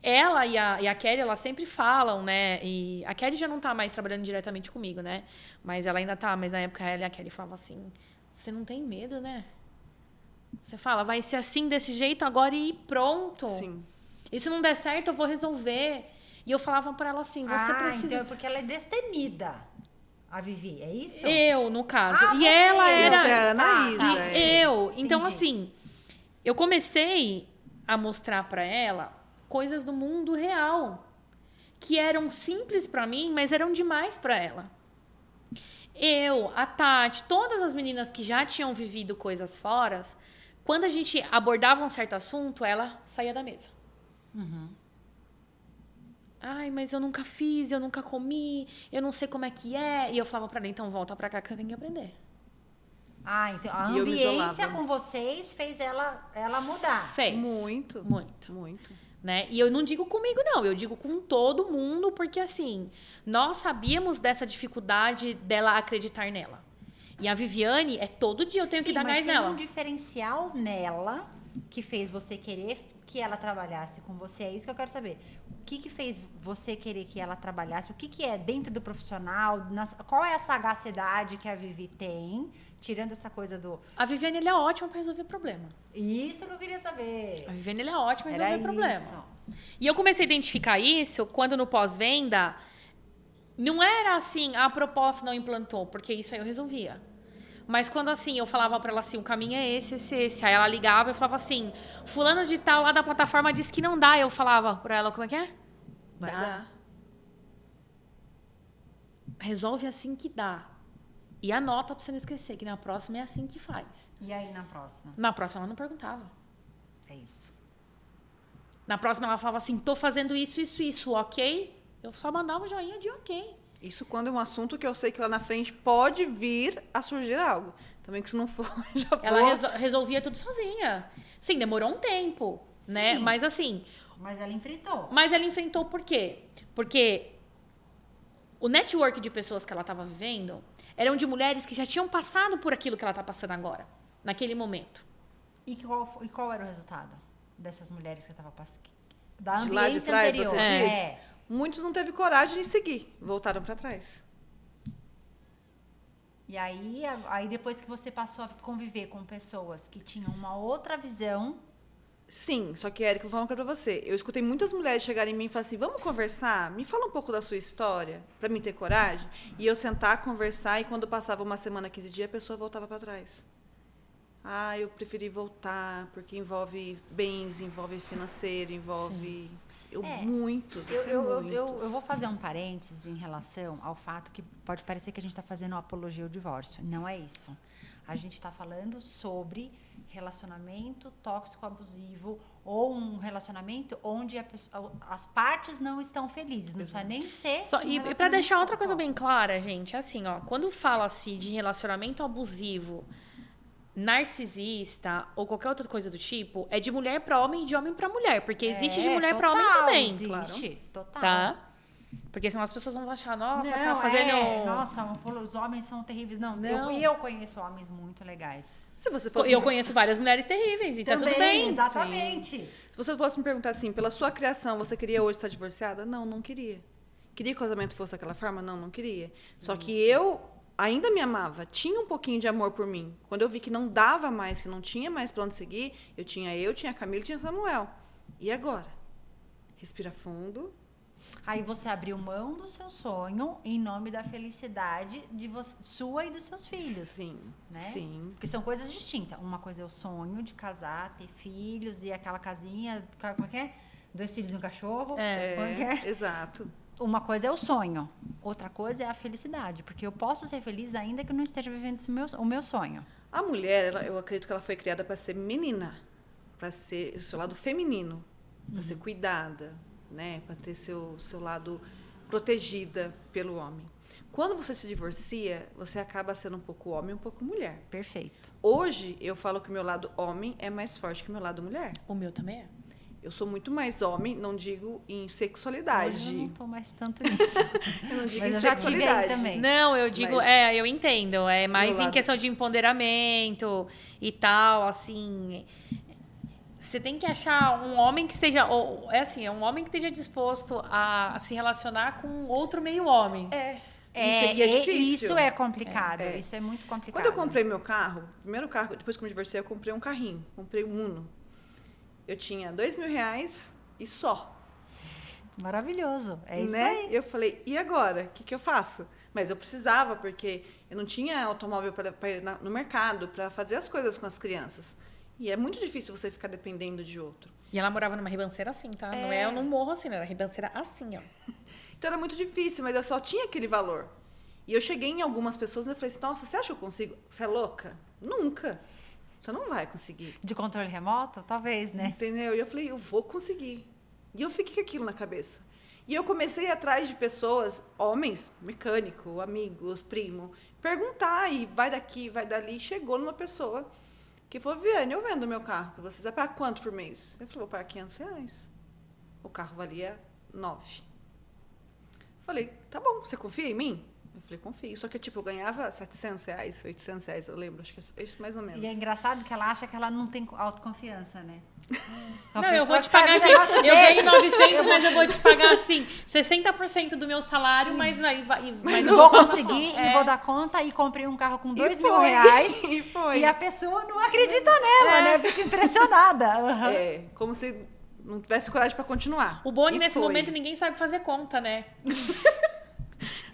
ela e a Kelly, elas sempre falam, né? E a Kelly já não tá mais trabalhando diretamente comigo, né? Mas ela ainda tá. Mas na época ela e a Kelly falavam assim, você não tem medo, né? Você fala, vai ser assim, desse jeito agora e pronto. Sim. E se não der certo, eu vou resolver. E eu falava pra ela assim, você precisa... Então é porque ela é destemida, a Vivi, é isso? Eu, no caso. E você. ela era... Isso é a Anaísa. Eu. Então, Entendi. assim, eu comecei a mostrar pra ela coisas do mundo real. Que eram simples pra mim, mas eram demais pra ela. Eu, a Tati, todas as meninas que já tinham vivido coisas fora, quando a gente abordava um certo assunto, ela saía da mesa. Ai, mas eu nunca fiz, eu nunca comi, eu não sei como é que é. E eu falava pra ela, então volta pra cá que você tem que aprender. Ah, então a E eu me ambiência isolava. com vocês fez ela mudar. Fez. Muito. Muito. Muito. Né? E eu não digo comigo, não. Eu digo com todo mundo, porque assim, nós sabíamos dessa dificuldade dela acreditar nela. E a Viviane, todo dia eu tenho que dar mas gás tem nela. um diferencial nela que fez você querer que ela trabalhasse com você. É isso que eu quero saber. O que fez você querer que ela trabalhasse? O que é dentro do profissional? Qual é a sagacidade que a Vivi tem? Tirando essa coisa do... A Viviane, ela é ótima pra resolver problema. Isso que eu queria saber. A Viviane, ela é ótima pra Era resolver problema. isso. E eu comecei a identificar isso quando no pós-venda, não era assim, a proposta não implantou, porque isso aí eu resolvia. Mas quando assim, eu falava pra ela assim, o caminho é esse. Aí ela ligava e eu falava assim, fulano de tal lá da plataforma disse que não dá. Eu falava pra ela, como é que é? Vai dar. Resolve assim que dá. E anota pra você não esquecer, que na próxima é assim que faz. E aí, na próxima? Na próxima ela não perguntava. É isso. Na próxima ela falava assim, tô fazendo isso, ok? Eu só mandava um joinha de ok. Isso quando é um assunto que eu sei que lá na frente pode vir a surgir algo. Também que se não for, já Ela vou... resolvia tudo sozinha. Sim, demorou um tempo, né? Sim. Mas assim... Mas ela enfrentou. Mas ela enfrentou por quê? Porque o network de pessoas que ela estava vivendo eram de mulheres que já tinham passado por aquilo que ela está passando agora, naquele momento. E qual era o resultado dessas mulheres que estavam passando? Da De lá de ambiência trás, anterior. você diz? É. Muitos não teve coragem de seguir, voltaram para trás. E aí, depois que você passou a conviver com pessoas que tinham uma outra visão... Sim, só que, Érica, eu vou falar uma coisa pra você. Eu escutei muitas mulheres chegarem em mim e falar assim, vamos conversar? Me fala um pouco da sua história, pra mim ter coragem. E eu sentar, conversar, e quando passava uma semana, 15 dias, a pessoa voltava para trás. Ah, eu preferi voltar, porque envolve bens, envolve financeiro, envolve... Muitos, Eu vou fazer um parênteses em relação ao fato que pode parecer que a gente está fazendo apologia ao divórcio. Não é isso. A gente está falando sobre relacionamento tóxico, abusivo, ou um relacionamento onde as partes não estão felizes. Não precisa nem ser. E para deixar outra coisa bem clara, gente, assim, ó, quando fala-se de relacionamento abusivo, narcisista ou qualquer outra coisa do tipo, é de mulher para homem e de homem para mulher, porque existe de mulher para homem também. Existe, total. Tá? Porque senão as pessoas vão achar, nossa, Não, tá fazendo... Nossa, os homens são terríveis. Não. Eu conheço homens muito legais. Se você fosse Eu conheço várias mulheres terríveis e também, tá tudo bem. Exatamente. Sim. Se você fosse me perguntar assim, pela sua criação, você queria hoje estar divorciada? Não, não queria. Queria que o casamento fosse daquela forma? Não, não queria. Só que eu ainda me amava, tinha um pouquinho de amor por mim. Quando eu vi que não dava mais, que não tinha mais pra onde seguir, tinha a Camila e tinha Samuel. E agora? Respira fundo. Aí você abriu mão do seu sonho em nome da felicidade sua e dos seus filhos. Sim, né? sim. Porque são coisas distintas. Uma coisa é o sonho de casar, ter filhos e aquela casinha, como é que é? 2 filhos e um cachorro. Como é que é? Exato. Uma coisa é o sonho, outra coisa é a felicidade. Porque eu posso ser feliz ainda que eu não esteja vivendo o meu sonho. A mulher, eu acredito que ela foi criada para ser menina, para ser o seu lado feminino, para ser cuidada, né, para ter seu lado protegida pelo homem. Quando você se divorcia, você acaba sendo um pouco homem e um pouco mulher. Perfeito. Hoje, eu falo que o meu lado homem é mais forte que o meu lado mulher. O meu também é. Eu sou muito mais homem, não digo em sexualidade. Hoje eu não tô mais tanto nisso. Eu não digo Mas em eu já tive aí sexualidade. também. Não, eu digo, Mas eu entendo. É mais meu em lado- questão de empoderamento e tal, assim. Você tem que achar um homem que esteja. É um homem que esteja disposto a se relacionar com outro meio homem. Isso é difícil. Isso é complicado. Isso é muito complicado. Quando eu comprei meu carro, primeiro carro, depois que eu me divorciei, eu comprei um carrinho. Comprei um Uno. Eu tinha R$2.000 e só. Maravilhoso. É isso né? aí. Eu falei, e agora? O que eu faço? Mas eu precisava, porque eu não tinha automóvel para ir no mercado, para fazer as coisas com as crianças. E é muito difícil você ficar dependendo de outro. E ela morava numa ribanceira assim, tá? Não é eu não morro assim, não. Era ribanceira assim, ó. Então era muito difícil, mas eu só tinha aquele valor. E eu cheguei em algumas pessoas e eu falei assim, nossa, você acha que eu consigo? Você é louca? Nunca. Você não vai conseguir. De controle remoto? Talvez, né? Entendeu? E eu falei, eu vou conseguir. E eu fiquei com aquilo na cabeça. E eu comecei a ir atrás de pessoas, homens, mecânico, amigos, primo, perguntar, e vai daqui, vai dali. Chegou numa pessoa que falou, Viane, eu vendo meu carro pra vocês. Vai pagar quanto por mês? Eu falei, vou pagar R$500. O carro valia 9. Falei, tá bom, você confia em mim? Eu falei, confio. Só que, tipo, eu ganhava R$700, R$800, eu lembro. Acho que é isso mais ou menos. E é engraçado que ela acha que ela não tem autoconfiança, né? Não, eu vou te pagar aqui. Eu ganhei 900, mas eu vou te pagar, assim, 60% do meu salário, mas aí vai... Mas eu vou conseguir e vou dar conta e comprei um carro com R$2.000. E foi. E a pessoa não acredita nela, né? Fica impressionada. Uhum. É, como se não tivesse coragem pra continuar. O Boni, E nesse foi. momento, ninguém sabe fazer conta, né?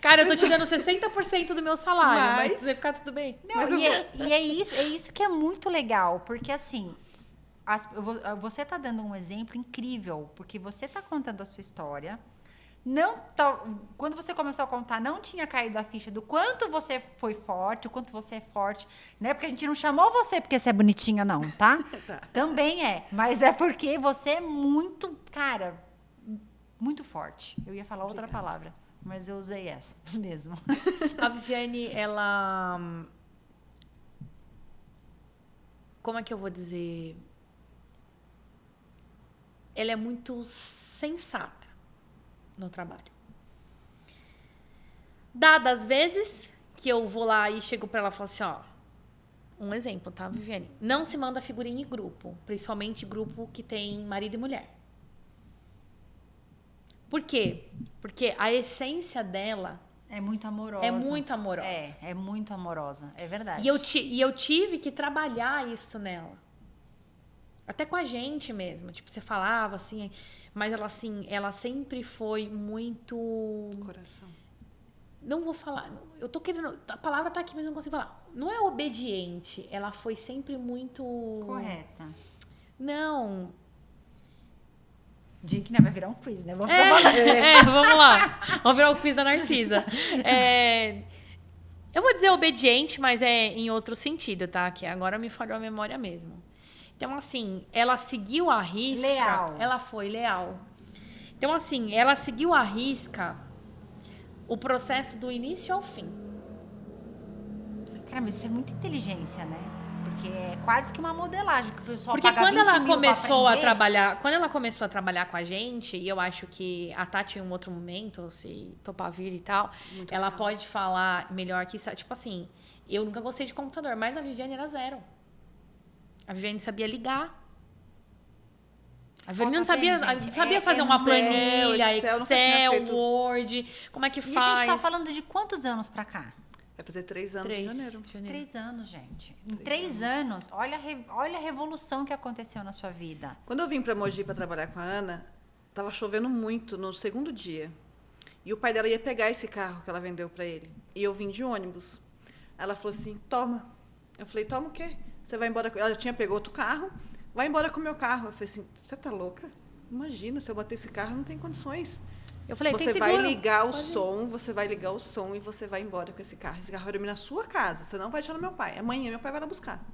Cara, eu tô te dando 60% do meu salário, mas vai ficar tudo bem. Não, Mas e é isso que é muito legal, porque assim, você tá dando um exemplo incrível, porque você tá contando a sua história. Quando você começou a contar, não tinha caído a ficha do quanto você foi forte, o quanto você é forte, né? Porque a gente não chamou você porque você é bonitinha, não, tá? Tá. Também é, mas é porque você é muito, cara, muito forte. Eu ia falar outra palavra, mas eu usei essa mesmo. A Viviane, ela... Como é que eu vou dizer? Ela é muito sensata no trabalho. Dadas as vezes que eu vou lá e chego pra ela e falo assim, ó, um exemplo, tá, Viviane? Não se manda figurinha em grupo, principalmente grupo que tem marido e mulher. Por quê? Porque a essência dela É muito amorosa. é muito amorosa. É muito amorosa, é verdade. E eu tive que trabalhar isso nela. Até com a gente mesmo. Tipo, você falava assim, mas ela assim, ela sempre foi muito... Coração. Não vou falar, eu tô querendo... A palavra tá aqui, mas eu não consigo falar. Não é obediente, ela foi sempre muito... Correta. Não... Digna vai virar um quiz, né? Vamos Vamos lá. Vamos virar o quiz da Narcisa. Eu vou dizer obediente, mas é em outro sentido, tá? Que agora me falhou a memória mesmo. Então, assim, ela seguiu a risca. Leal. Ela foi leal. Então, assim, ela seguiu a risca o processo do início ao fim. Cara, mas isso é muita inteligência, né? Porque é quase que uma modelagem que o pessoal Porque paga quando 20 ela mil começou pra a aprender, trabalhar, quando ela começou a trabalhar com a gente, e eu acho que a Tati em um outro momento, se topar vir e tal, Muito ela legal. pode falar melhor que isso. Tipo assim, eu nunca gostei de computador, mas a Viviane era zero. A Viviane sabia ligar. A Viviane não Tá vendo, sabia, gente? sabia fazer Excel, uma planilha, Excel, nunca tinha Excel, feito. Word, como é que E faz. a gente tá falando de quantos anos pra cá? Vai fazer 3 anos em janeiro. 3 anos, gente. Em 3 anos, olha a revolução que aconteceu na sua vida. Quando eu vim para Mogi para trabalhar com a Ana, tava chovendo muito no segundo dia. E o pai dela ia pegar esse carro que ela vendeu para ele. E eu vim de ônibus. Ela falou assim, toma. Eu falei, toma o quê? Você vai embora... Ela já tinha pegado outro carro. Vai embora com o meu carro. Eu falei assim, você tá louca? Imagina, se eu bater esse carro, não tem condições. Eu falei, Você tem vai seguro? ligar o Pode ir. som, você vai ligar o som e você vai embora com esse carro. Esse carro vai dormir na sua casa, você não vai deixar no meu pai. Amanhã meu pai vai lá buscar.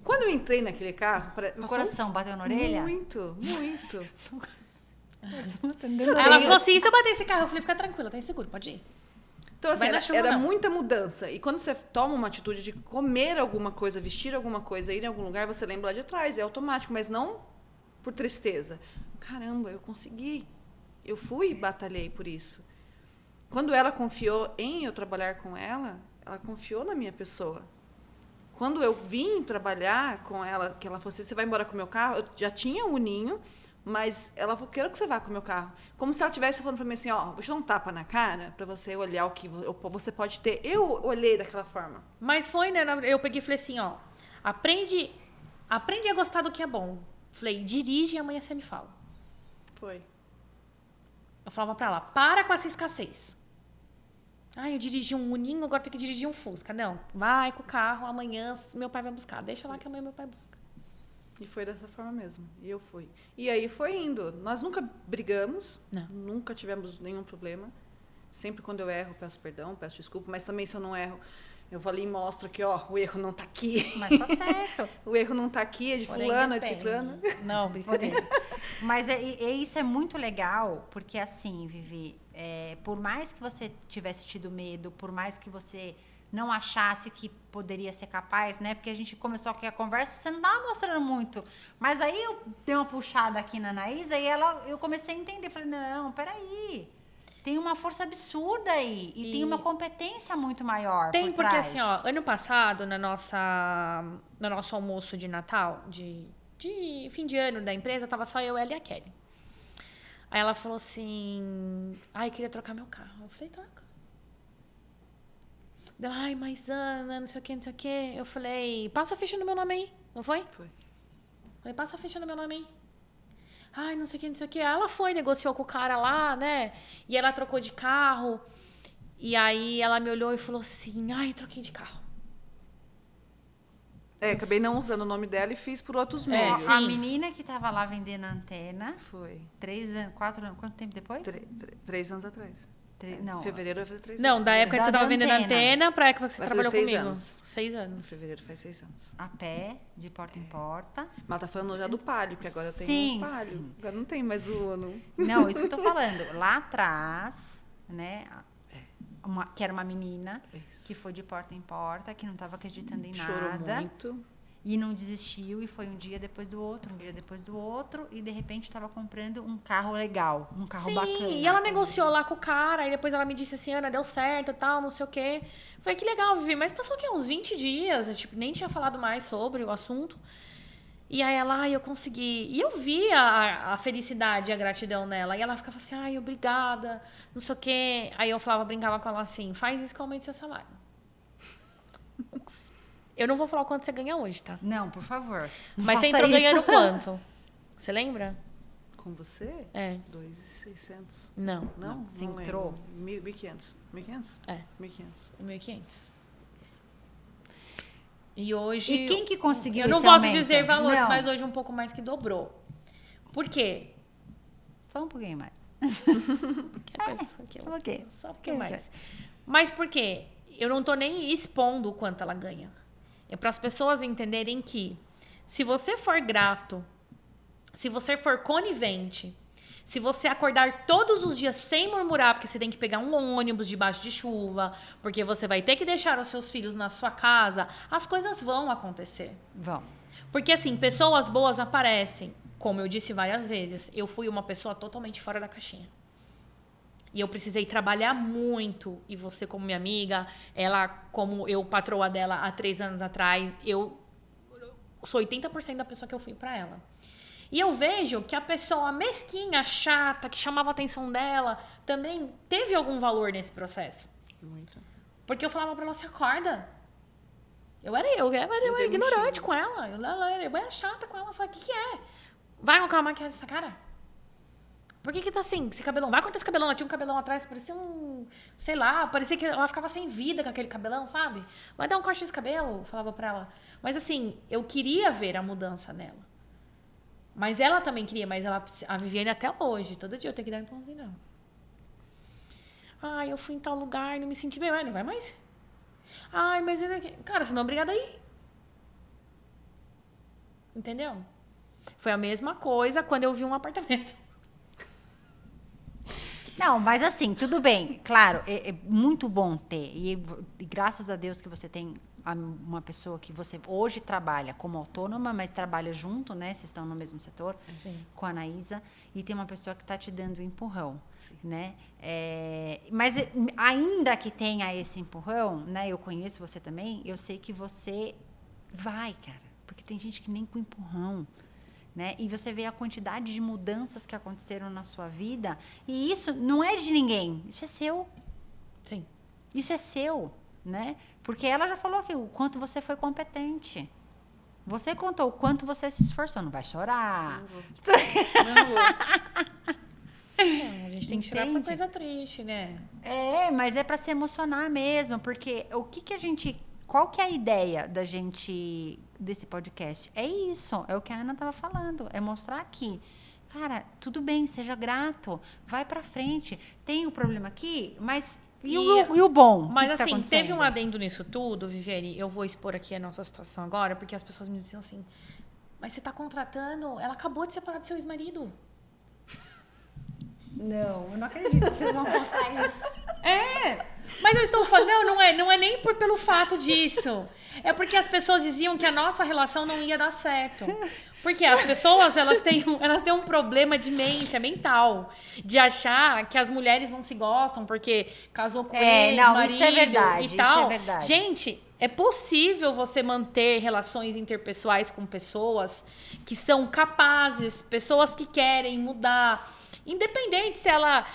Quando eu entrei naquele carro... O coração bateu na orelha? Muito, muito. Aí ela falou assim, e se eu bater esse carro? Eu falei, fica tranquila, tem seguro, pode ir. Então, assim, Vai na chuva, era não. muita mudança. E quando você toma uma atitude de comer alguma coisa, vestir alguma coisa, ir em algum lugar, você lembra lá de trás, é automático, mas não por tristeza. Caramba, eu consegui. Eu fui e batalhei por isso. Quando ela confiou em eu trabalhar com ela confiou na minha pessoa. Quando eu vim trabalhar com ela, que ela falou assim, você vai embora com o meu carro? Eu já tinha um ninho, mas ela falou, quero que você vá com o meu carro. Como se ela estivesse falando para mim assim, ó, vou te dar um tapa na cara para você olhar o que você pode ter. Eu olhei daquela forma. Mas foi, né? Eu peguei e falei assim, ó, aprende a gostar do que é bom. Falei, dirige e amanhã você me fala. Foi. Eu falava pra ela, para com essa escassez. Ah, eu dirigi um Uninho, agora tenho que dirigir um Fusca. Não, vai com o carro, amanhã meu pai vai buscar. Deixa lá que amanhã meu pai busca. E foi dessa forma mesmo. E eu fui. E aí foi indo. Nós nunca brigamos. Não. Nunca tivemos nenhum problema. Sempre quando eu erro, peço perdão, peço desculpa, mas também se eu não erro, eu vou ali e mostro que, ó, o erro não tá aqui. Mas tá certo. O erro não tá aqui, é de Porém, fulano, é de depende. ciclano. Não, brincadeira. Mas isso é muito legal, porque assim, Vivi, por mais que você tivesse tido medo, por mais que você não achasse que poderia ser capaz, né? Porque a gente começou aqui a conversa, você não tava mostrando muito. Mas aí eu dei uma puxada aqui na Anaísa e eu comecei a entender. Falei, não, peraí. Tem uma força absurda aí. E tem uma competência muito maior Tem, por porque trás. assim, ó, ano passado, no nosso almoço de Natal, de fim de ano da empresa, tava só eu, ela e a Kelly. Aí ela falou assim, ai, queria trocar meu carro. Eu falei, troca. Ela, ai, mas Ana, não sei o que, não sei o que. Eu falei, passa a ficha no meu nome aí, não foi? Foi. Falei, passa a ficha no meu nome aí. Ai, não sei o que, não sei o que. Aí ela foi, negociou com o cara lá, né? E ela trocou de carro. E aí ela me olhou e falou assim, ai, troquei de carro. Acabei não usando o nome dela e fiz por outros meios. A menina que tava lá vendendo a antena, Foi. 3 anos, 4 anos, quanto tempo depois? 3 anos atrás. Não, Em fevereiro vai fazer 3 Não, anos. da época que você Da tava vendendo antena. antena pra época que você Vai trabalhou fazer 6 comigo. anos. 6 Em anos. fevereiro faz 6 anos. a pé, de porta em porta. Mas ela tá falando já do Palio, porque agora eu tenho Sim, um Palio. sim. Agora não tem mais o Uno. Não, isso que eu tô falando. Lá atrás, né? Que era uma menina Isso. que foi de porta em porta, que não tava acreditando em Chorou nada. muito. E não desistiu, e foi um dia depois do outro, um dia depois do outro, e de repente estava comprando um carro legal, um carro Sim, bacana. e ela negociou lá com o cara, e depois ela me disse assim, Ana, deu certo e tal, não sei o quê. Falei, que legal, Vivi, mas passou o quê? Uns 20 dias, eu, tipo, nem tinha falado mais sobre o assunto. E aí ela, ai, eu consegui. E eu vi a felicidade e a gratidão nela. E ela ficava assim, ai, obrigada, não sei o quê. Aí eu falava, brincava com ela assim, faz isso que aumente seu salário. Eu não vou falar o quanto você ganha hoje, tá? Não, por favor. Não Mas você faça entrou isso. ganhando quanto? Você lembra? Com você? É. 2.600. Não. Não? Você Não entrou? lembro. 1.500. 1.500? É. 1.500. 1.500. E hoje... E quem que conseguiu Eu não esse posso aumento? dizer valores, Não. mas hoje um pouco mais que dobrou. Por quê? Só um pouquinho mais. Porque a pessoa que eu- Só um pouquinho. Só um pouquinho mais. Mas por quê? Eu não tô nem expondo o quanto ela ganha. É para as pessoas entenderem que se você for grato, se você for conivente, se você acordar todos os dias sem murmurar, porque você tem que pegar um ônibus debaixo de chuva, porque você vai ter que deixar os seus filhos na sua casa, as coisas vão acontecer. Vão. Porque assim, pessoas boas aparecem. Como eu disse várias vezes, eu fui uma pessoa totalmente fora da caixinha. E eu precisei trabalhar muito. E você, como minha amiga, ela, como eu, patroa dela há 3 anos atrás, eu sou 80% da pessoa que eu fui pra ela. E eu vejo que a pessoa mesquinha, chata, que chamava a atenção dela, também teve algum valor nesse processo. Muito. Porque eu falava pra ela, você acorda. Eu era dei ignorante mochila. com ela. Eu era chata com ela. Eu falei, o que é? Vai colocar uma maquiagem nessa cara? Por que tá assim, esse cabelão? Vai cortar esse cabelão. Ela tinha um cabelão atrás, parecia sei lá, parecia que ela ficava sem vida com aquele cabelão, sabe? Vai dar um corte nesse cabelo, eu falava pra ela. Mas assim, eu queria ver a mudança nela. Mas ela também queria, mas a Viviane até hoje, todo dia eu tenho que dar um pãozinho nela. Ai, eu fui em tal lugar e não me senti bem. Ué, não vai mais? Ai, mas... Cara, você não é obrigada a ir. Entendeu? Foi a mesma coisa quando eu vi um apartamento. Não, mas assim, tudo bem. Claro, é muito bom ter. E graças a Deus que você tem uma pessoa que você hoje trabalha como autônoma, mas trabalha junto, né? Vocês estão no mesmo setor, Sim. com a Anaísa. E tem uma pessoa que está te dando o empurrão, né? Mas ainda que tenha esse empurrão, né? Eu conheço você também, eu sei que você vai, cara. Porque tem gente que nem com empurrão. Né? E você vê a quantidade de mudanças que aconteceram na sua vida. E isso não é de ninguém. Isso é seu. Sim. Isso é seu. Né? Porque ela já falou que o quanto você foi competente. Você contou o quanto você se esforçou. Não vai chorar. Não vou. A gente tem que tirar pra Entende? coisa triste, né? Mas é para se emocionar mesmo. Porque o que a gente... Qual que é a ideia da gente, desse podcast? É isso, é o que a Ana estava falando. É mostrar que Cara, tudo bem, seja grato, vai pra frente. Tem o problema aqui, mas e o bom? Mas que tá assim, acontecendo? teve um adendo nisso tudo, Viviane, eu vou expor aqui a nossa situação agora, porque as pessoas me diziam assim, mas você tá contratando, ela acabou de separar do seu ex-marido. Não, eu não acredito que vocês vão contar isso. Mas eu estou falando, não é nem pelo fato disso. É porque as pessoas diziam que a nossa relação não ia dar certo. Porque as pessoas, elas têm um problema de mente, é mental. De achar que as mulheres não se gostam porque casou com ex-marido isso é verdade, e tal. isso é verdade. Gente, é possível você manter relações interpessoais com pessoas que são capazes, pessoas que querem mudar. Independente se ela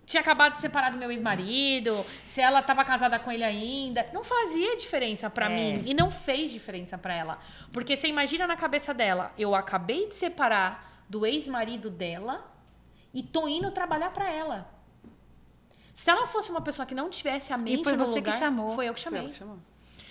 tinha acabado de separar do meu ex-marido, se ela estava casada com ele ainda, não fazia diferença pra mim e não fez diferença pra ela. Porque você imagina na cabeça dela, eu acabei de separar do ex-marido dela e tô indo trabalhar pra ela. Se ela fosse uma pessoa que não tivesse a mente foi no você lugar, que chamou. foi eu que chamei. Foi ela que chamou.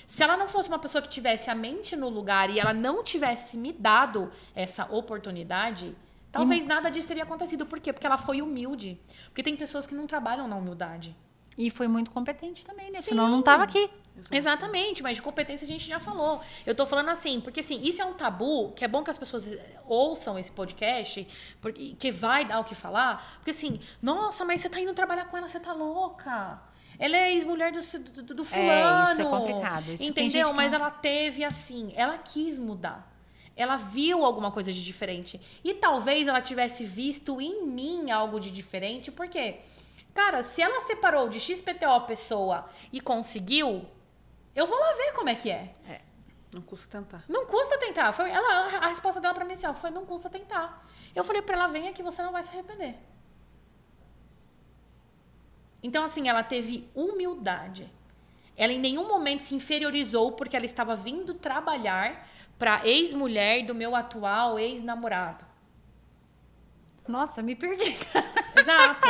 Se ela não fosse uma pessoa que tivesse a mente no lugar e ela não tivesse me dado essa oportunidade, talvez nada disso teria acontecido. Por quê? Porque ela foi humilde. Porque tem pessoas que não trabalham na humildade. E foi muito competente também, né? Sim. Senão não tava aqui. Exatamente, mas de competência a gente já falou. Eu tô falando assim, porque assim, isso é um tabu, que é bom que as pessoas ouçam esse podcast, porque, que vai dar o que falar. Porque assim, nossa, mas você tá indo trabalhar com ela, você tá louca. Ela é ex-mulher do fulano. Isso é complicado. Isso tem gente entendeu? que Mas não- ela teve assim, ela quis mudar. Ela viu alguma coisa de diferente. E talvez ela tivesse visto em mim algo de diferente, porque, cara, se ela separou de XPTO a pessoa e conseguiu, eu vou lá ver como é que é. Não custa tentar. Não custa tentar. A resposta dela pra mim assim, ó, foi não custa tentar. Eu falei pra ela, venha que você não vai se arrepender. Então, assim, ela teve humildade. Ela em nenhum momento se inferiorizou porque ela estava vindo trabalhar pra ex-mulher do meu atual ex-namorado. Nossa, me perdi. Exato.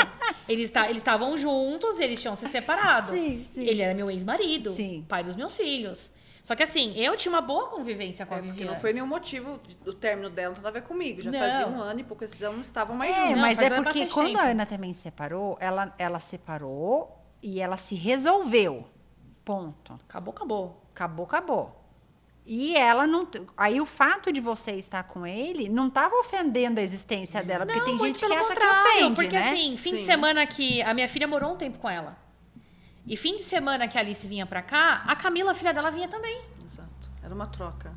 Eles estavam juntos, eles tinham se separado. Sim, sim. Ele era meu ex-marido, Sim. pai dos meus filhos. Só que assim, eu tinha uma boa convivência com a Porque Viviane. não foi nenhum motivo do término dela, não tem nada a ver comigo. Já Não. fazia 1 ano e pouco, eles já não estavam mais É, juntos. mas faz é porque bastante quando tempo. a Ana também separou, ela separou e ela se resolveu. Ponto. Acabou. Acabou. E ela não. Aí o fato de você estar com ele não estava ofendendo a existência dela. Porque tem muito gente que pelo acha que contrário, ofende, porque né? assim, fim de Sim. semana que a minha filha morou um tempo com ela. E fim de semana que a Alice vinha pra cá, a Camila, a filha dela, vinha também. Exato. Era uma troca.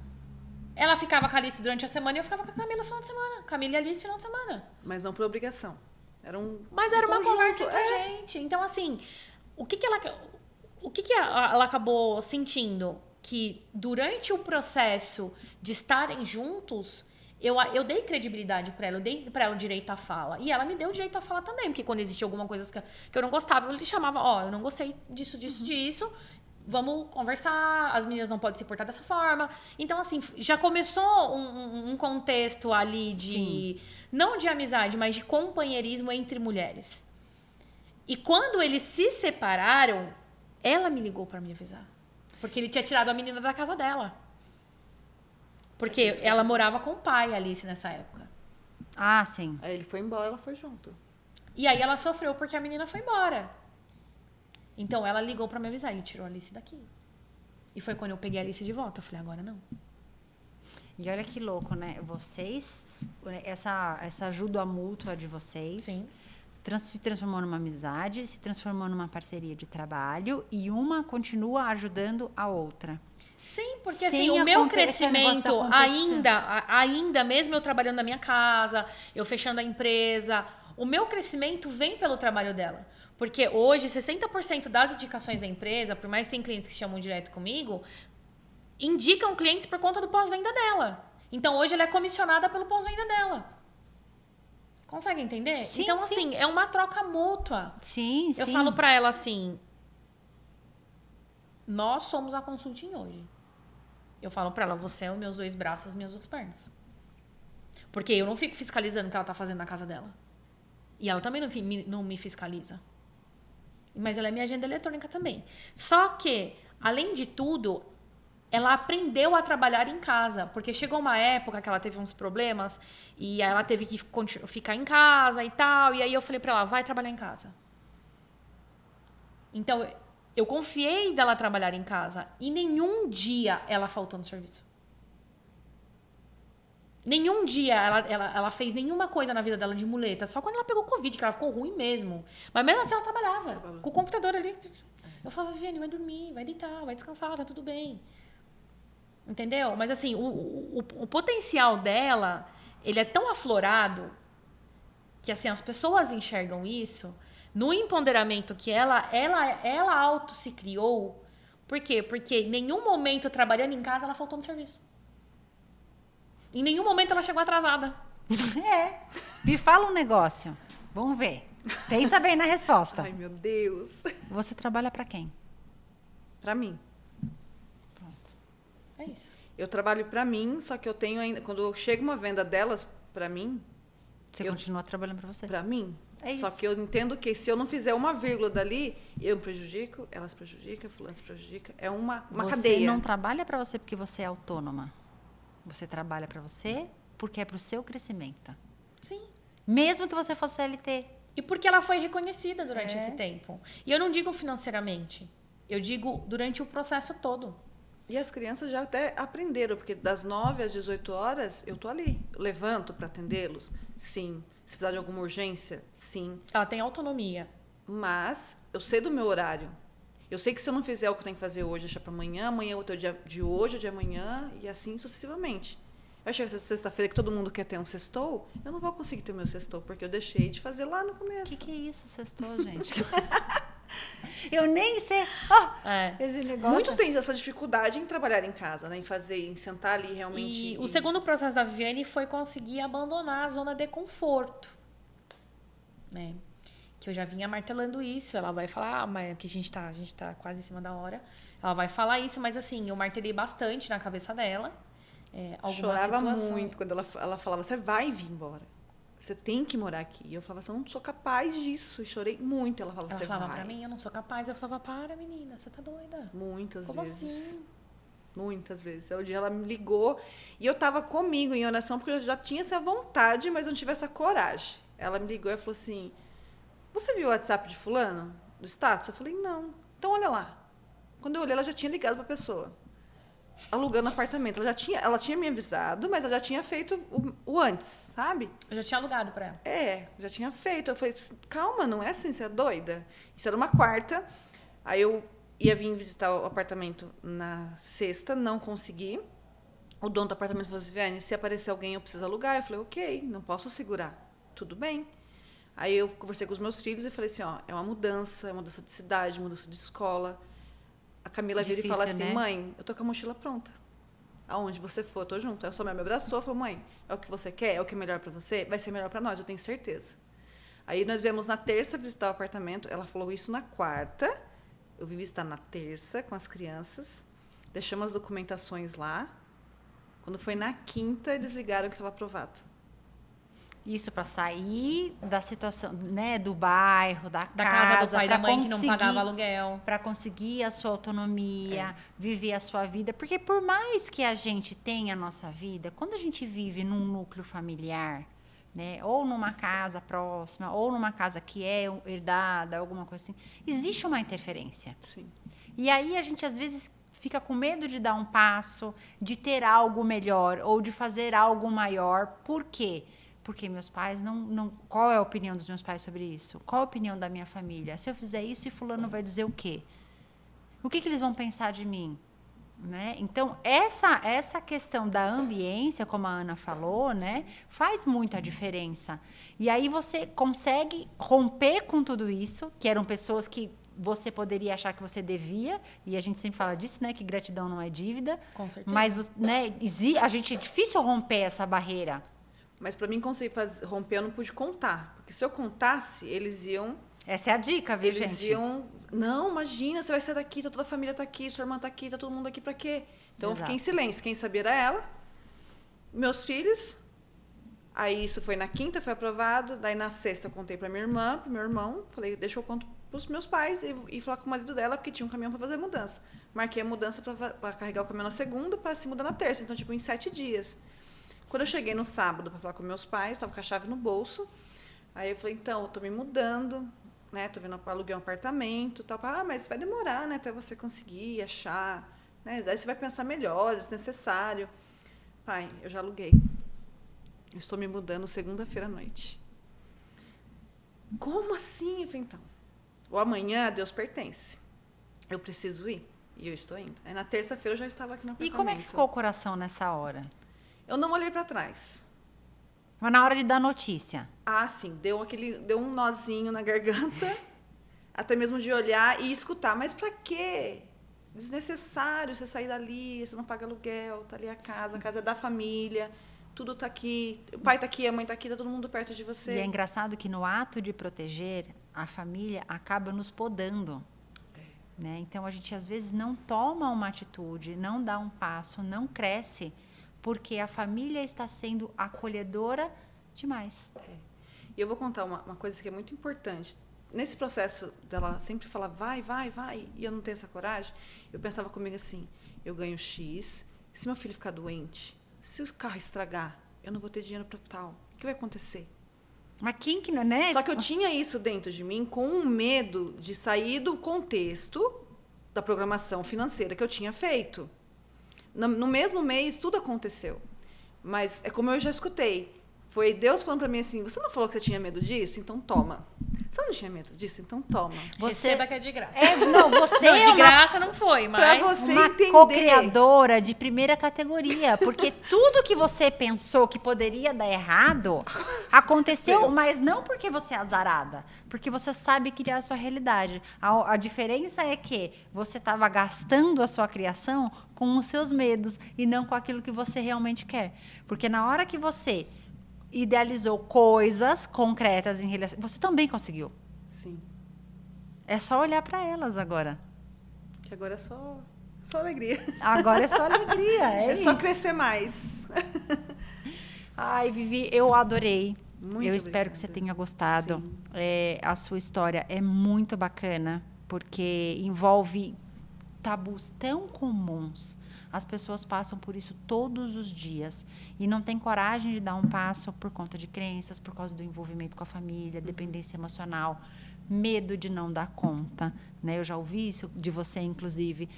Ela ficava com a Alice durante a semana e eu ficava com a Camila no final de semana. Camila e a Alice final de semana. Mas não por obrigação. Era um Mas era uma conjunto, conversa entre a gente. Então, assim, o que ela acabou sentindo? Que durante o processo de estarem juntos, eu dei credibilidade pra ela, eu dei pra ela o direito à fala. E ela me deu o direito à fala também, porque quando existia alguma coisa que eu não gostava, eu lhe chamava, eu não gostei disso. Vamos conversar, as meninas não podem se portar dessa forma. Então, assim, já começou um contexto ali de... Não de amizade, mas de companheirismo entre mulheres. E quando eles se separaram, ela me ligou pra me avisar. Porque ele tinha tirado a menina da casa dela. Porque ela morava com o pai, Alice, nessa época. Ah, sim. Aí ele foi embora, ela foi junto. E aí ela sofreu porque a menina foi embora. Então ela ligou pra me avisar, ele tirou a Alice daqui. E foi quando eu peguei a Alice de volta. Eu falei, agora não. E olha que louco, né? Vocês, essa ajuda mútua de vocês, Sim. se transformou numa amizade, se transformou numa parceria de trabalho e uma continua ajudando a outra. Sim, porque Sem assim, o meu esse negócio da crescimento, competição. ainda, mesmo eu trabalhando na minha casa, eu fechando a empresa, o meu crescimento vem pelo trabalho dela. Porque hoje, 60% das indicações da empresa, por mais que tem clientes que chamam direto comigo, indicam clientes por conta do pós-venda dela. Então, hoje ela é comissionada pelo pós-venda dela. Consegue entender? Sim, então, sim. assim, é uma troca mútua. Sim, Eu sim. falo pra ela assim, nós somos a consulting hoje. Eu falo pra ela, você é os meus 2 braços, as minhas 2 pernas. Porque eu não fico fiscalizando o que ela tá fazendo na casa dela. E ela também não me fiscaliza. Mas ela é minha agenda eletrônica também. Só que, além de tudo, ela aprendeu a trabalhar em casa. Porque chegou uma época que ela teve uns problemas e aí ela teve que ficar em casa e tal. E aí eu falei pra ela, vai trabalhar em casa. Então, eu confiei dela trabalhar em casa. E nenhum dia ela faltou no serviço. Nenhum dia ela fez nenhuma coisa na vida dela de muleta. Só quando ela pegou Covid, que ela ficou ruim mesmo. Mas mesmo assim ela trabalhava. Com o computador ali. Eu falava, Viviane, vai dormir, vai deitar, vai descansar, tá tudo bem. Entendeu? Mas assim, o potencial dela, ele é tão aflorado que assim, as pessoas enxergam isso no empoderamento que ela auto se criou. Por quê? Porque em nenhum momento trabalhando em casa ela faltou no serviço. Em nenhum momento ela chegou atrasada. Me fala um negócio. Vamos ver. Pensa bem na resposta. Ai, meu Deus. Você trabalha pra quem? Pra mim. Pronto. É isso. Eu trabalho pra mim, só que eu tenho ainda... Quando chega uma venda delas pra mim... Você continua trabalhando pra você. Pra mim. É Só isso. que eu entendo que se eu não fizer uma vírgula dali, eu me prejudico, elas se prejudicam, fulano se prejudica. É uma Você cadeia. não trabalha pra você porque você é autônoma. Você trabalha pra você porque é pro seu crescimento. Sim. Mesmo que você fosse CLT. E porque ela foi reconhecida durante esse tempo. E eu não digo financeiramente. Eu digo durante o processo todo. E as crianças já até aprenderam, porque das 9 às 18 horas eu tô ali. Eu levanto para atendê-los? Sim. Se precisar de alguma urgência? Sim. Ela tem autonomia. Mas eu sei do meu horário. Eu sei que se eu não fizer o que eu tenho que fazer hoje, deixar para amanhã, amanhã é o teu dia de hoje, o de amanhã, e assim sucessivamente. Vai chegar essa sexta-feira que todo mundo quer ter um sextou, eu não vou conseguir ter o meu sextou, porque eu deixei de fazer lá no começo. O que é isso, sextou, gente? Eu nem sei. Esse negócio. Muitos têm essa dificuldade em trabalhar em casa, né? Em fazer, em sentar ali realmente. E o segundo processo da Viviane foi conseguir abandonar a zona de conforto. Né? Que eu já vinha martelando isso. Ela vai falar, mas que a gente tá quase em cima da hora. Ela vai falar isso, mas assim, eu martelei bastante na cabeça dela. Chorava muito quando ela falava, você vai vir embora. Você tem que morar aqui. E eu falava assim, eu não sou capaz disso. E chorei muito. Ela falava, você vai. Ela falava pra mim, eu não sou capaz. Eu falava, para, menina, você tá doida. Muitas Como vezes. assim? Muitas vezes. Aí um dia ela me ligou e eu tava comigo em oração, porque eu já tinha essa vontade, mas eu não tive essa coragem. Ela me ligou e falou assim, você viu o WhatsApp de fulano? Do status? Eu falei, não. Então olha lá. Quando eu olhei, ela já tinha ligado pra pessoa. Alugando apartamento. Ela tinha me avisado, mas ela já tinha feito o antes, sabe? Eu já tinha alugado pra ela. Já tinha feito. Eu falei, calma, não é assim, você é doida? Isso era uma quarta. Aí eu ia vir visitar o apartamento na sexta, não consegui. O dono do apartamento falou assim, Viviane, se aparecer alguém eu preciso alugar. Eu falei, ok, não posso segurar. Tudo bem. Aí eu conversei com os meus filhos e falei assim, ó, é uma mudança de cidade, mudança de escola. A Camila vira e fala assim, né? mãe, eu tô com a mochila pronta. Aonde você for, eu tô junto. Aí a sua mãe me abraçou e falou, mãe, é o que você quer? É o que é melhor pra você? Vai ser melhor pra nós, eu tenho certeza. Aí nós viemos na terça visitar o apartamento. Ela falou isso na quarta. Eu vim visitar na terça com as crianças. Deixamos as documentações lá. Quando foi na quinta, eles ligaram que estava aprovado. Isso para sair da situação, né, do bairro, da casa do pai e da mãe que não pagava aluguel. Para conseguir a sua autonomia, viver a sua vida. Porque por mais que a gente tenha a nossa vida, quando a gente vive num núcleo familiar, né, ou numa casa próxima, ou numa casa que é herdada, alguma coisa assim, existe uma interferência. Sim. E aí a gente às vezes fica com medo de dar um passo, de ter algo melhor ou de fazer algo maior. Por quê? Porque meus pais não... Qual é a opinião dos meus pais sobre isso? Qual a opinião da minha família? Se eu fizer isso, e fulano vai dizer o quê? O que eles vão pensar de mim? Né? Então, essa questão da ambiência, como a Ana falou, né, faz muita diferença. E aí você consegue romper com tudo isso, que eram pessoas que você poderia achar que você devia, e a gente sempre fala disso, né, que gratidão não é dívida. Com certeza. Mas, né, é difícil romper essa barreira. Mas para mim conseguir romper, eu não pude contar. Porque se eu contasse, eles iam... Essa é a dica, viu, eles gente? iam... Não, imagina, você vai sair daqui, toda a família tá aqui, sua irmã tá aqui, tá todo mundo aqui pra quê? Então eu fiquei em silêncio. Quem sabia era ela, meus filhos. Aí isso foi na quinta, foi aprovado. Daí na sexta eu contei pra minha irmã, pro meu irmão. Falei, deixa eu conto pros meus pais e falar com o marido dela, porque tinha um caminhão para fazer a mudança. Marquei a mudança para carregar o caminhão na segunda, para se mudar na terça. Então, tipo, em 7 dias. Quando eu cheguei no sábado para falar com meus pais, tava com a chave no bolso. Aí eu falei, então, eu tô me mudando, né? Tô vendo para aluguer um apartamento, tal. Mas vai demorar, né, até você conseguir achar, né? Aí você vai pensar melhor, é desnecessário. Pai, eu já aluguei. Eu estou me mudando segunda-feira à noite. Como assim? Eu falei, então, o amanhã a Deus pertence. Eu preciso ir. E eu estou indo. Aí na terça-feira eu já estava aqui no apartamento. E como é que ficou o coração nessa hora? Eu não olhei para trás. Mas na hora de dar notícia. Ah, sim. Deu um nozinho na garganta. Até mesmo de olhar e escutar. Mas para quê? Desnecessário você sair dali. Você não paga aluguel. Tá ali a casa é da família. Tudo tá aqui. O pai tá aqui, a mãe tá aqui. Tá todo mundo perto de você. E é engraçado que no ato de proteger, a família acaba nos podando. Né? Então, a gente às vezes não toma uma atitude, não dá um passo, não cresce, porque a família está sendo acolhedora demais. E eu vou contar uma coisa que é muito importante. Nesse processo dela sempre falar, vai, e eu não tenho essa coragem, eu pensava comigo assim, eu ganho X, se meu filho ficar doente, se o carro estragar, eu não vou ter dinheiro para tal. O que vai acontecer? Mas quem que não, né? Só que eu tinha isso dentro de mim com um medo de sair do contexto da programação financeira que eu tinha feito. No mesmo mês, tudo aconteceu. Mas é como eu já escutei. Foi Deus falando para mim assim, você não falou que você tinha medo disso? Então toma. Você não tinha medo disso? Então toma. Receba que é de graça. Você não, é de graça não foi, mas... Pra você uma entender. co-criadora de primeira categoria, porque tudo que você pensou que poderia dar errado aconteceu, mas não porque você é azarada, porque você sabe criar a sua realidade. A diferença é que você estava gastando a sua criação com os seus medos e não com aquilo que você realmente quer. Porque na hora que você idealizou coisas concretas em relação, você também conseguiu. Sim. É só olhar para elas agora. Que agora é só alegria. Agora é só alegria. É só crescer mais. Ai, Vivi, eu adorei. Muito eu espero obrigada. que você tenha gostado. A sua história é muito bacana, porque envolve tabus tão comuns. As pessoas passam por isso todos os dias e não têm coragem de dar um passo por conta de crenças, por causa do envolvimento com a família, dependência emocional, medo de não dar conta, né? Eu já ouvi isso de você, inclusive.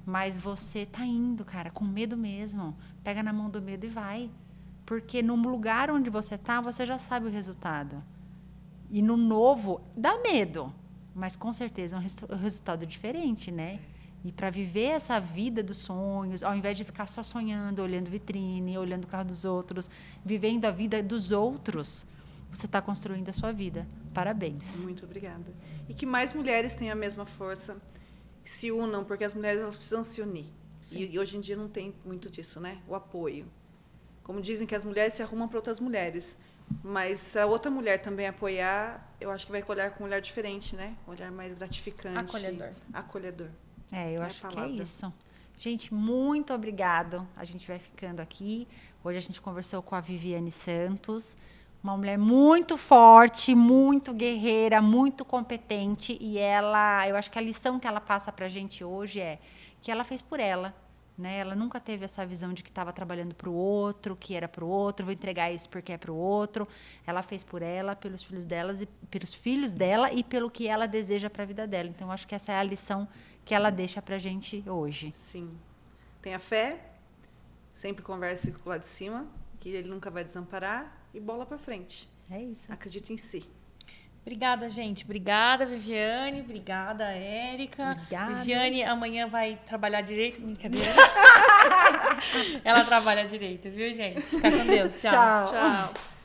Mas você tá indo, cara, com medo mesmo. Pega na mão do medo e vai. Porque no lugar onde você tá, você já sabe o resultado. E no novo, dá medo. Mas com certeza é um resultado diferente, né? E para viver essa vida dos sonhos, ao invés de ficar só sonhando, olhando vitrine, olhando o carro dos outros, vivendo a vida dos outros, você está construindo a sua vida. Parabéns. Muito obrigada. E que mais mulheres tenham a mesma força, se unam, porque as mulheres elas precisam se unir. E hoje em dia não tem muito disso, né? O apoio. Como dizem que as mulheres se arrumam para outras mulheres, mas se a outra mulher também apoiar, eu acho que vai olhar com um olhar diferente, né? Um olhar mais gratificante. Acolhedor. Eu acho que é isso. Gente, muito obrigado. A gente vai ficando aqui. Hoje a gente conversou com a Viviane Santos, uma mulher muito forte, muito guerreira, muito competente. E eu acho que a lição que ela passa pra gente hoje é que ela fez por ela. Né? Ela nunca teve essa visão de que estava trabalhando para o outro, que era para o outro, vou entregar isso porque é para o outro. Ela fez por ela, pelos filhos dela e pelo que ela deseja para a vida dela. Então, acho que essa é a lição que ela deixa para a gente hoje. Sim. Tenha fé, sempre converse com o lá de cima, que ele nunca vai desamparar, e bola para frente. É isso. Acredite em si. Obrigada, gente. Obrigada, Viviane. Obrigada, Érica. Obrigada. Viviane amanhã vai trabalhar direito. Brincadeira. Ela trabalha direito, viu, gente? Fica com Deus. Tchau. Tchau. Tchau.